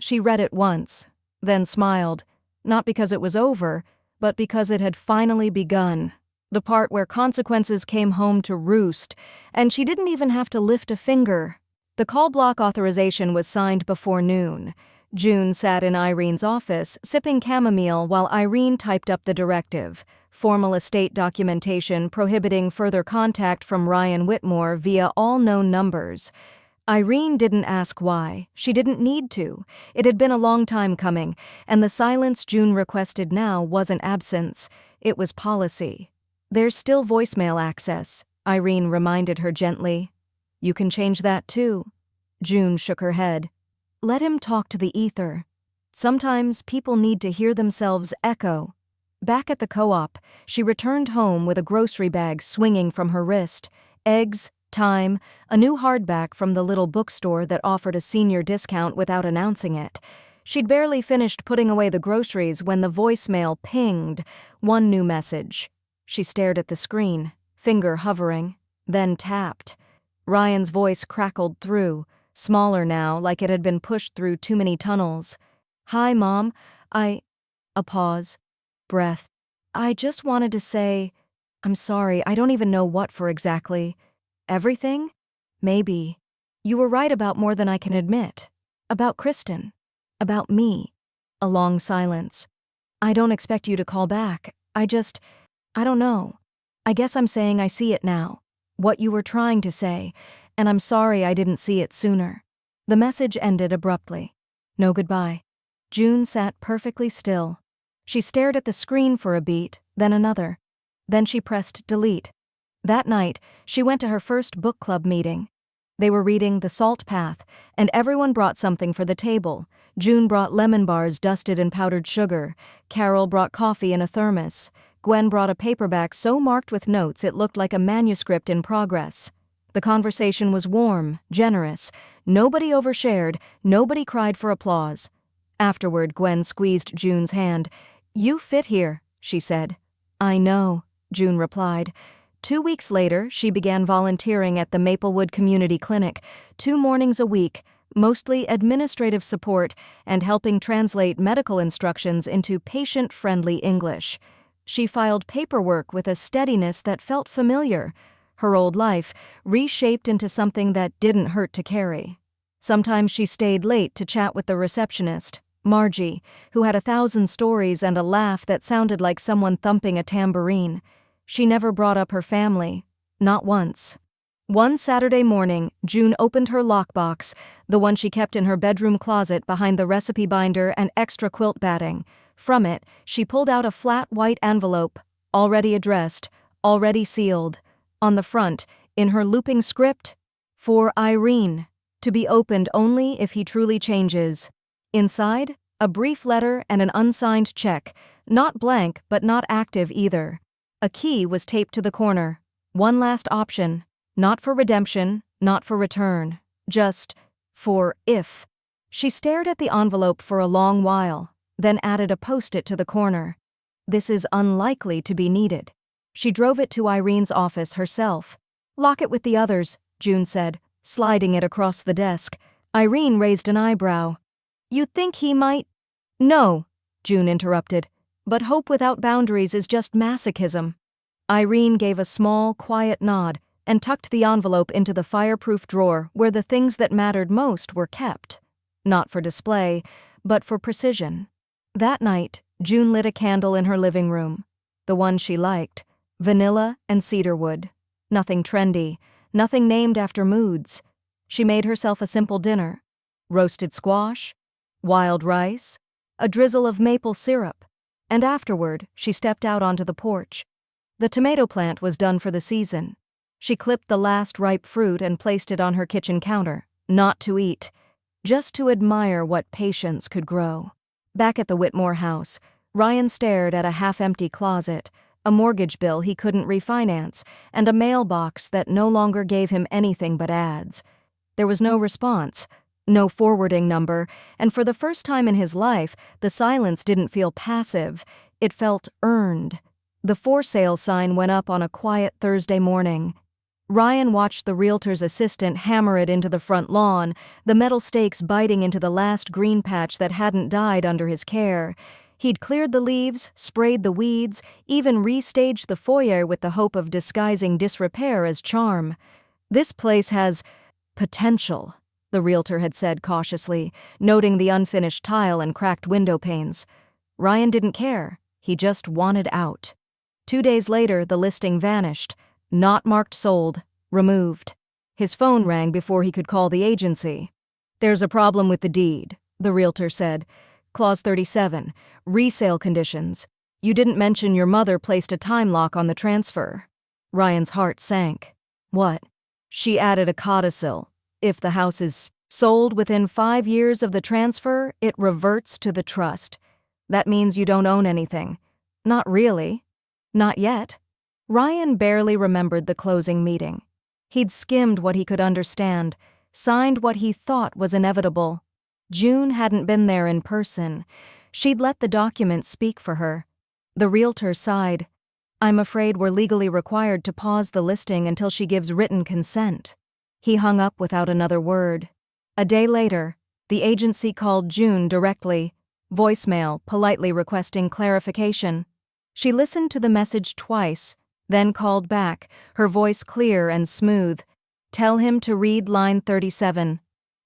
She read it once, then smiled, not because it was over, but because it had finally begun. The part where consequences came home to roost, and she didn't even have to lift a finger. The call block authorization was signed before noon. June sat in Irene's office, sipping chamomile while Irene typed up the directive, formal estate documentation prohibiting further contact from Ryan Whitmore via all known numbers. Irene didn't ask why. She didn't need to. It had been a long time coming, and the silence June requested now wasn't absence. It was policy. "There's still voicemail access," Irene reminded her gently. "You can change that too." June shook her head. "Let him talk to the ether. Sometimes people need to hear themselves echo." Back at the co-op, she returned home with a grocery bag swinging from her wrist. Eggs, thyme, a new hardback from the little bookstore that offered a senior discount without announcing it. She'd barely finished putting away the groceries when the voicemail pinged. One new message. She stared at the screen, finger hovering, then tapped. Ryan's voice crackled through, smaller now, like it had been pushed through too many tunnels. "Hi, Mom. A pause. Breath. "I just wanted to say, I'm sorry, I don't even know what for exactly. Everything? Maybe. You were right about more than I can admit. About Kristen. About me." A long silence. "I don't expect you to call back. I don't know. I guess I'm saying I see it now. What you were trying to say, and I'm sorry I didn't see it sooner." The message ended abruptly. No goodbye. June sat perfectly still. She stared at the screen for a beat, then another. Then she pressed delete. That night, she went to her first book club meeting. They were reading The Salt Path, and everyone brought something for the table. June brought lemon bars dusted in powdered sugar. Carol brought coffee in a thermos. Gwen brought a paperback so marked with notes it looked like a manuscript in progress. The conversation was warm, generous. Nobody overshared, nobody cried for applause. Afterward, Gwen squeezed June's hand. "You fit here," she said. "I know," June replied. 2 weeks later, she began volunteering at the Maplewood Community Clinic, 2 mornings a week, mostly administrative support and helping translate medical instructions into patient-friendly English. She filed paperwork with a steadiness that felt familiar, her old life reshaped into something that didn't hurt to carry. Sometimes she stayed late to chat with the receptionist, Margie, who had 1,000 stories and a laugh that sounded like someone thumping a tambourine. She never brought up her family, not once. One Saturday morning, June opened her lockbox, the one she kept in her bedroom closet behind the recipe binder and extra quilt batting. From it, she pulled out a flat white envelope, already addressed, already sealed. On the front, in her looping script, "For Irene, to be opened only if he truly changes." Inside, a brief letter and an unsigned check, not blank but not active either. A key was taped to the corner. One last option, not for redemption, not for return, just for if. She stared at the envelope for a long while, then added a post-it to the corner. This is unlikely to be needed. She drove it to Irene's office herself. "Lock it with the others," June said, sliding it across the desk. Irene raised an eyebrow. "You think he might—" "No," June interrupted, "but hope without boundaries is just masochism." Irene gave a small, quiet nod and tucked the envelope into the fireproof drawer where the things that mattered most were kept. Not for display, but for precision. That night, June lit a candle in her living room. The one she liked, vanilla and cedarwood. Nothing trendy, nothing named after moods. She made herself a simple dinner. Roasted squash, wild rice, a drizzle of maple syrup, and afterward she stepped out onto the porch. The tomato plant was done for the season. She clipped the last ripe fruit and placed it on her kitchen counter, not to eat, just to admire what patience could grow. Back at the Whitmore house, Ryan stared at a half-empty closet, a mortgage bill he couldn't refinance, and a mailbox that no longer gave him anything but ads. There was no response, no forwarding number, and for the first time in his life, the silence didn't feel passive, it felt earned. The for sale sign went up on a quiet Thursday morning. Ryan watched the realtor's assistant hammer it into the front lawn, the metal stakes biting into the last green patch that hadn't died under his care. He'd cleared the leaves, sprayed the weeds, even restaged the foyer with the hope of disguising disrepair as charm. "This place has potential," the realtor had said cautiously, noting the unfinished tile and cracked window panes. Ryan didn't care. He just wanted out. 2 days later, the listing vanished. Not marked sold, removed. His phone rang before he could call the agency. "There's a problem with the deed," the realtor said. "Clause 37, resale conditions. You didn't mention your mother placed a time lock on the transfer." Ryan's heart sank. "What?" "She added a codicil. If the house is sold within 5 years of the transfer, it reverts to the trust. That means you don't own anything." "Not really." "Not yet." Ryan barely remembered the closing meeting. He'd skimmed what he could understand, signed what he thought was inevitable. June hadn't been there in person. She'd let the documents speak for her. The realtor sighed. "I'm afraid we're legally required to pause the listing until she gives written consent." He hung up without another word. A day later, the agency called June directly, voicemail politely requesting clarification. She listened to the message twice, then called back, her voice clear and smooth. "Tell him to read line 37.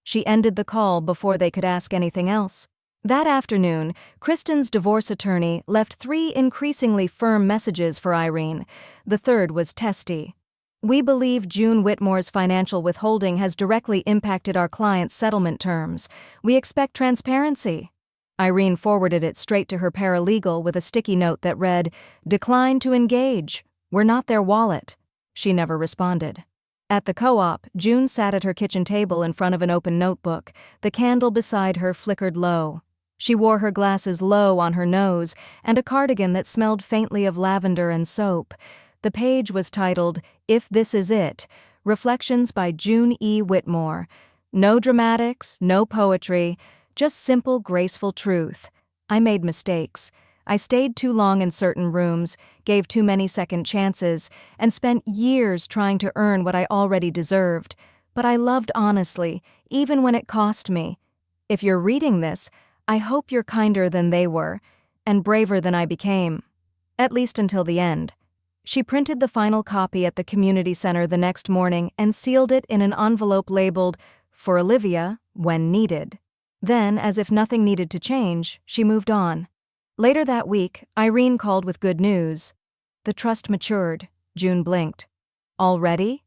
She ended the call before they could ask anything else. That afternoon, Kristen's divorce attorney left 3 increasingly firm messages for Irene. The third was testy. "We believe June Whitmore's financial withholding has directly impacted our client's settlement terms. We expect transparency." Irene forwarded it straight to her paralegal with a sticky note that read, "Decline to engage. We're not their wallet." She never responded. At the co-op, June sat at her kitchen table in front of an open notebook. The candle beside her flickered low. She wore her glasses low on her nose and a cardigan that smelled faintly of lavender and soap. The page was titled, "If This Is It, Reflections by June E. Whitmore." No dramatics, no poetry, just simple, graceful truth. "I made mistakes. I stayed too long in certain rooms, gave too many second chances, and spent years trying to earn what I already deserved. But I loved honestly, even when it cost me. If you're reading this, I hope you're kinder than they were, and braver than I became. At least until the end." She printed the final copy at the community center the next morning and sealed it in an envelope labeled, for Olivia, when needed. Then, as if nothing needed to change, she moved on. Later that week, Irene called with good news. The trust matured. June blinked. Already?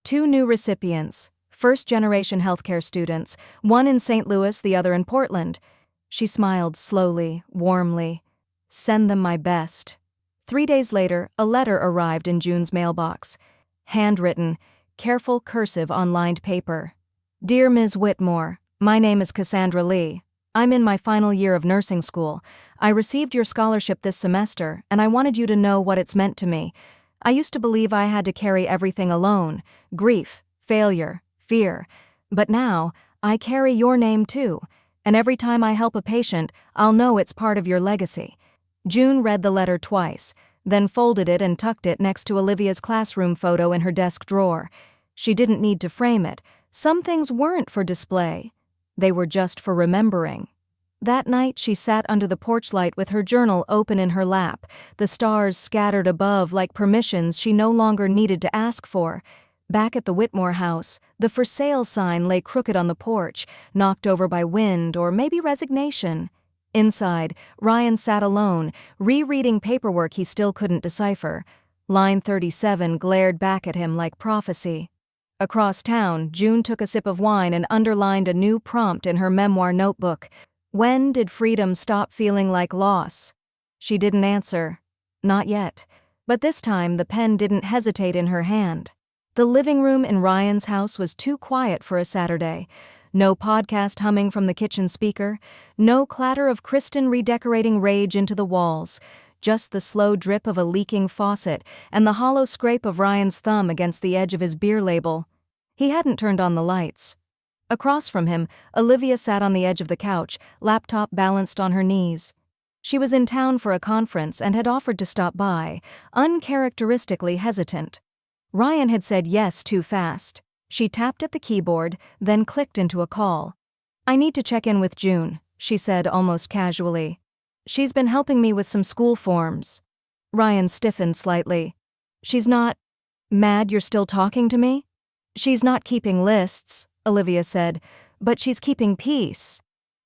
2 new recipients, first-generation healthcare students, one in St. Louis, the other in Portland. She smiled slowly, warmly. Send them my best. 3 days later, a letter arrived in June's mailbox. Handwritten, careful cursive on lined paper. Dear Ms. Whitmore, my name is Cassandra Lee. I'm in my final year of nursing school. I received your scholarship this semester, and I wanted you to know what it's meant to me. I used to believe I had to carry everything alone, grief, failure, fear. But now, I carry your name too, and every time I help a patient, I'll know it's part of your legacy. June read the letter twice, then folded it and tucked it next to Olivia's classroom photo in her desk drawer. She didn't need to frame it. Some things weren't for display. They were just for remembering. That night, she sat under the porch light with her journal open in her lap, the stars scattered above like permissions she no longer needed to ask for. Back at the Whitmore house, the for sale sign lay crooked on the porch, knocked over by wind or maybe resignation. Inside, Ryan sat alone, rereading paperwork he still couldn't decipher. Line 37 glared back at him like prophecy. Across town, June took a sip of wine and underlined a new prompt in her memoir notebook. When did freedom stop feeling like loss? She didn't answer. Not yet. But this time the pen didn't hesitate in her hand. The living room in Ryan's house was too quiet for a Saturday. No podcast humming from the kitchen speaker. No clatter of Kristen redecorating rage into the walls. Just the slow drip of a leaking faucet and the hollow scrape of Ryan's thumb against the edge of his beer label. He hadn't turned on the lights. Across from him, Olivia sat on the edge of the couch, laptop balanced on her knees. She was in town for a conference and had offered to stop by, uncharacteristically hesitant. Ryan had said yes too fast. She tapped at the keyboard, then clicked into a call. I need to check in with June, she said almost casually. She's been helping me with some school forms. Ryan stiffened slightly. She's not mad you're still talking to me? She's not keeping lists, Olivia said, but she's keeping peace.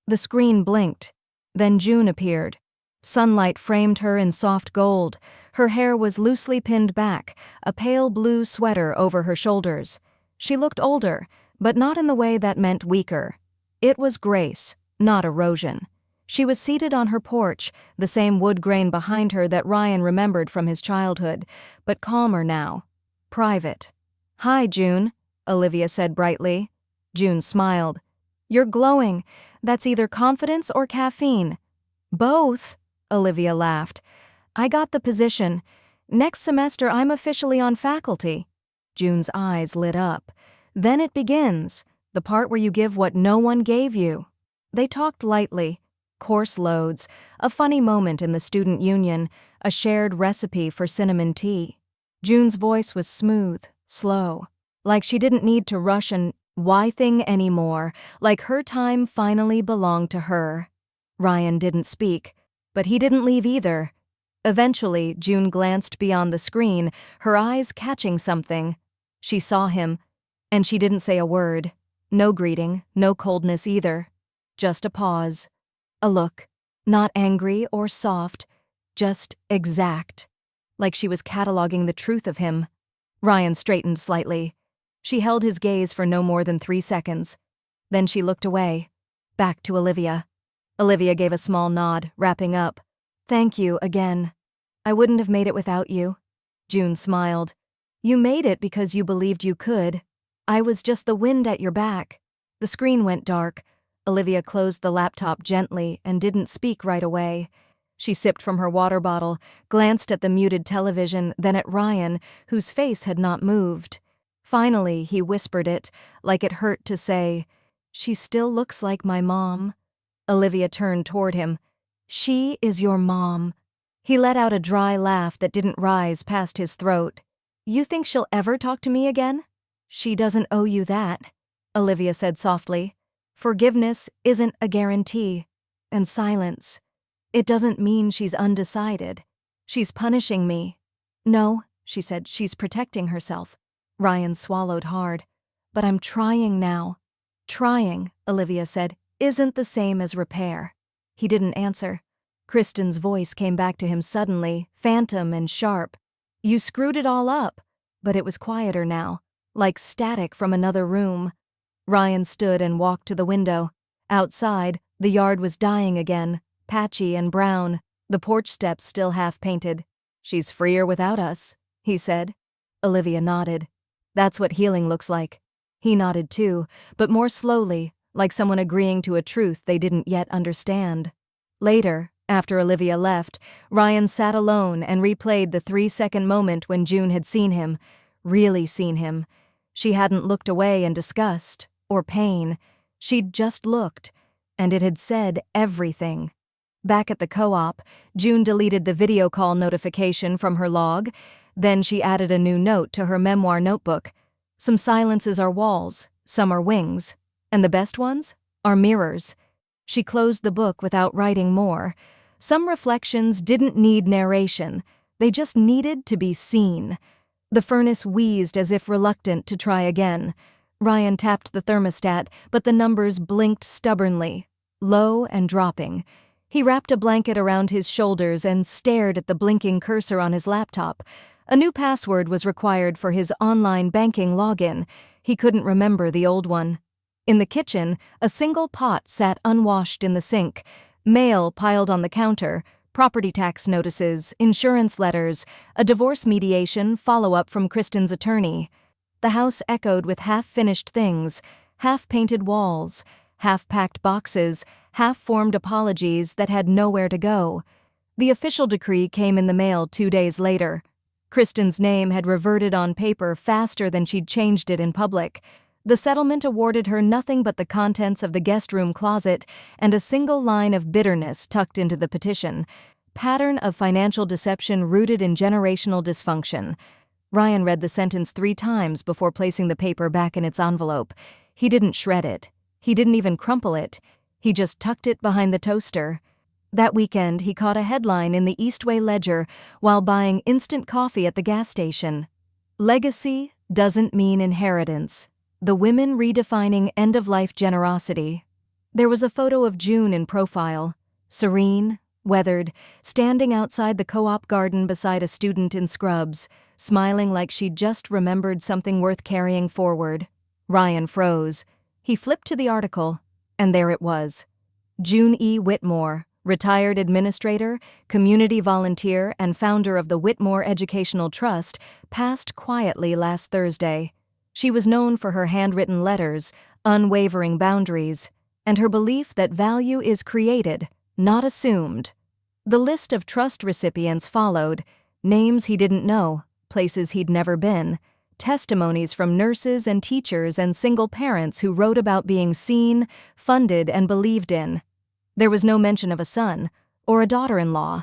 The screen blinked. Then June appeared. Sunlight framed her in soft gold. Her hair was loosely pinned back, a pale blue sweater over her shoulders. She looked older, but not in the way that meant weaker. It was grace, not erosion. She was seated on her porch, the same wood grain behind her that Ryan remembered from his childhood, but calmer now. Private. Hi, June, Olivia said brightly. June smiled. You're glowing. That's either confidence or caffeine. Both, Olivia laughed. I got the position. Next semester I'm officially on faculty. June's eyes lit up. Then it begins, the part where you give what no one gave you. They talked lightly. Course loads, a funny moment in the student union, a shared recipe for cinnamon tea. June's voice was smooth, slow, like she didn't need to rush and why thing anymore, like her time finally belonged to her. Ryan didn't speak, but he didn't leave either. Eventually, June glanced beyond the screen, her eyes catching something. She saw him, and she didn't say a word. No greeting, no coldness either. Just a pause. A look, not angry or soft, just exact, like she was cataloging the truth of him. Ryan straightened slightly. She held his gaze for no more than 3 seconds. Then she looked away, back to Olivia. Olivia gave a small nod, wrapping up. Thank you again. I wouldn't have made it without you. June smiled. You made it because you believed you could. I was just the wind at your back. The screen went dark. Olivia closed the laptop gently and didn't speak right away. She sipped from her water bottle, glanced at the muted television, then at Ryan, whose face had not moved. Finally, he whispered it, like it hurt to say, She still looks like my mom. Olivia turned toward him. She is your mom. He let out a dry laugh that didn't rise past his throat. You think she'll ever talk to me again? She doesn't owe you that, Olivia said softly. Forgiveness isn't a guarantee. And silence. It doesn't mean she's undecided. She's punishing me. No, she said, she's protecting herself. Ryan swallowed hard. But I'm trying now. Trying, Olivia said, isn't the same as repair. He didn't answer. Kristen's voice came back to him suddenly, phantom and sharp. You screwed it all up. But it was quieter now, like static from another room. Ryan stood and walked to the window. Outside, the yard was dying again, patchy and brown, the porch steps still half-painted. She's freer without us, he said. Olivia nodded. That's what healing looks like. He nodded too, but more slowly, like someone agreeing to a truth they didn't yet understand. Later, after Olivia left, Ryan sat alone and replayed the 3-second moment when June had seen him, really seen him. She hadn't looked away in disgust or pain. She'd just looked, and it had said everything. Back at the co-op, June deleted the video call notification from her log. Then she added a new note to her memoir notebook. Some silences are walls, some are wings, and the best ones are mirrors. She closed the book without writing more. Some reflections didn't need narration. They just needed to be seen. The furnace wheezed as if reluctant to try again. Ryan tapped the thermostat, but the numbers blinked stubbornly, low and dropping. He wrapped a blanket around his shoulders and stared at the blinking cursor on his laptop. A new password was required for his online banking login. He couldn't remember the old one. In the kitchen, a single pot sat unwashed in the sink. Mail piled on the counter, property tax notices, insurance letters, a divorce mediation follow-up from Kristen's attorney. The house echoed with half-finished things, half-painted walls, half-packed boxes, half-formed apologies that had nowhere to go. The official decree came in the mail 2 days later. Kristen's name had reverted on paper faster than she'd changed it in public. The settlement awarded her nothing but the contents of the guest room closet and a single line of bitterness tucked into the petition. Pattern of financial deception rooted in generational dysfunction. Ryan read the sentence 3 times before placing the paper back in its envelope. He didn't shred it. He didn't even crumple it. He just tucked it behind the toaster. That weekend, he caught a headline in the Eastway Ledger while buying instant coffee at the gas station. Legacy doesn't mean inheritance. The women redefining end-of-life generosity. There was a photo of June in profile, serene, weathered, standing outside the co-op garden beside a student in scrubs, smiling like she'd just remembered something worth carrying forward. Ryan froze. He flipped to the article, and there it was. June E. Whitmore, retired administrator, community volunteer, and founder of the Whitmore Educational Trust, passed quietly last Thursday. She was known for her handwritten letters, unwavering boundaries, and her belief that value is created, not assumed. The list of trust recipients followed, names he didn't know, places he'd never been, testimonies from nurses and teachers and single parents who wrote about being seen, funded, and believed in. There was no mention of a son or a daughter-in-law.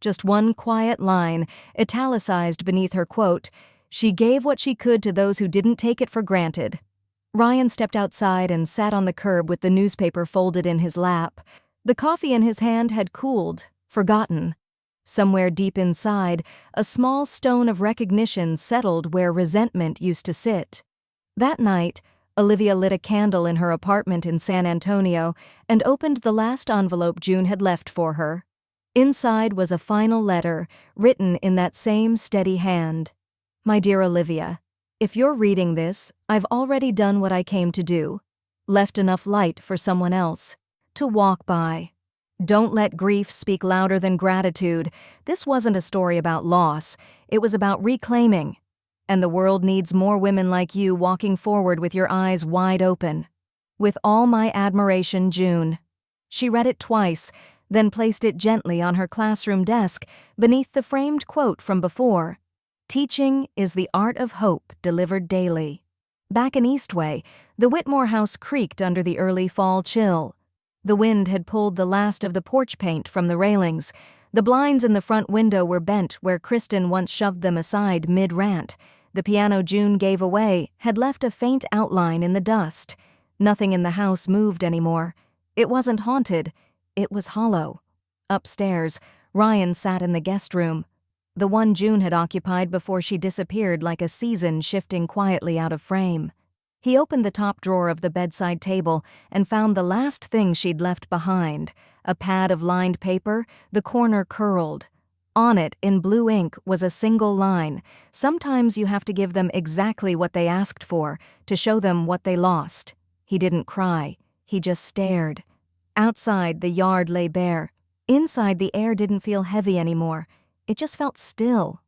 Just one quiet line, italicized beneath her quote, "She gave what she could to those who didn't take it for granted." Ryan stepped outside and sat on the curb with the newspaper folded in his lap. The coffee in his hand had cooled, forgotten. Somewhere deep inside, a small stone of recognition settled where resentment used to sit. That night, Olivia lit a candle in her apartment in San Antonio and opened the last envelope June had left for her. Inside was a final letter, written in that same steady hand. "My dear Olivia, if you're reading this, I've already done what I came to do. Left enough light for someone else to walk by. Don't let grief speak louder than gratitude. This wasn't a story about loss. It was about reclaiming. And the world needs more women like you walking forward with your eyes wide open. With all my admiration, June." She read it twice, then placed it gently on her classroom desk beneath the framed quote from before. "Teaching is the art of hope delivered daily." Back in Eastway, the Whitmore house creaked under the early fall chill. The wind had pulled the last of the porch paint from the railings. The blinds in the front window were bent where Kristen once shoved them aside mid-rant. The piano June gave away had left a faint outline in the dust. Nothing in the house moved anymore. It wasn't haunted. It was hollow. Upstairs, Ryan sat in the guest room, the one June had occupied before she disappeared like a season shifting quietly out of frame. He opened the top drawer of the bedside table and found the last thing she'd left behind, a pad of lined paper, the corner curled. On it, in blue ink, was a single line. Sometimes you have to give them exactly what they asked for, to show them what they lost. He didn't cry. He just stared. Outside, the yard lay bare. Inside, the air didn't feel heavy anymore. It just felt still,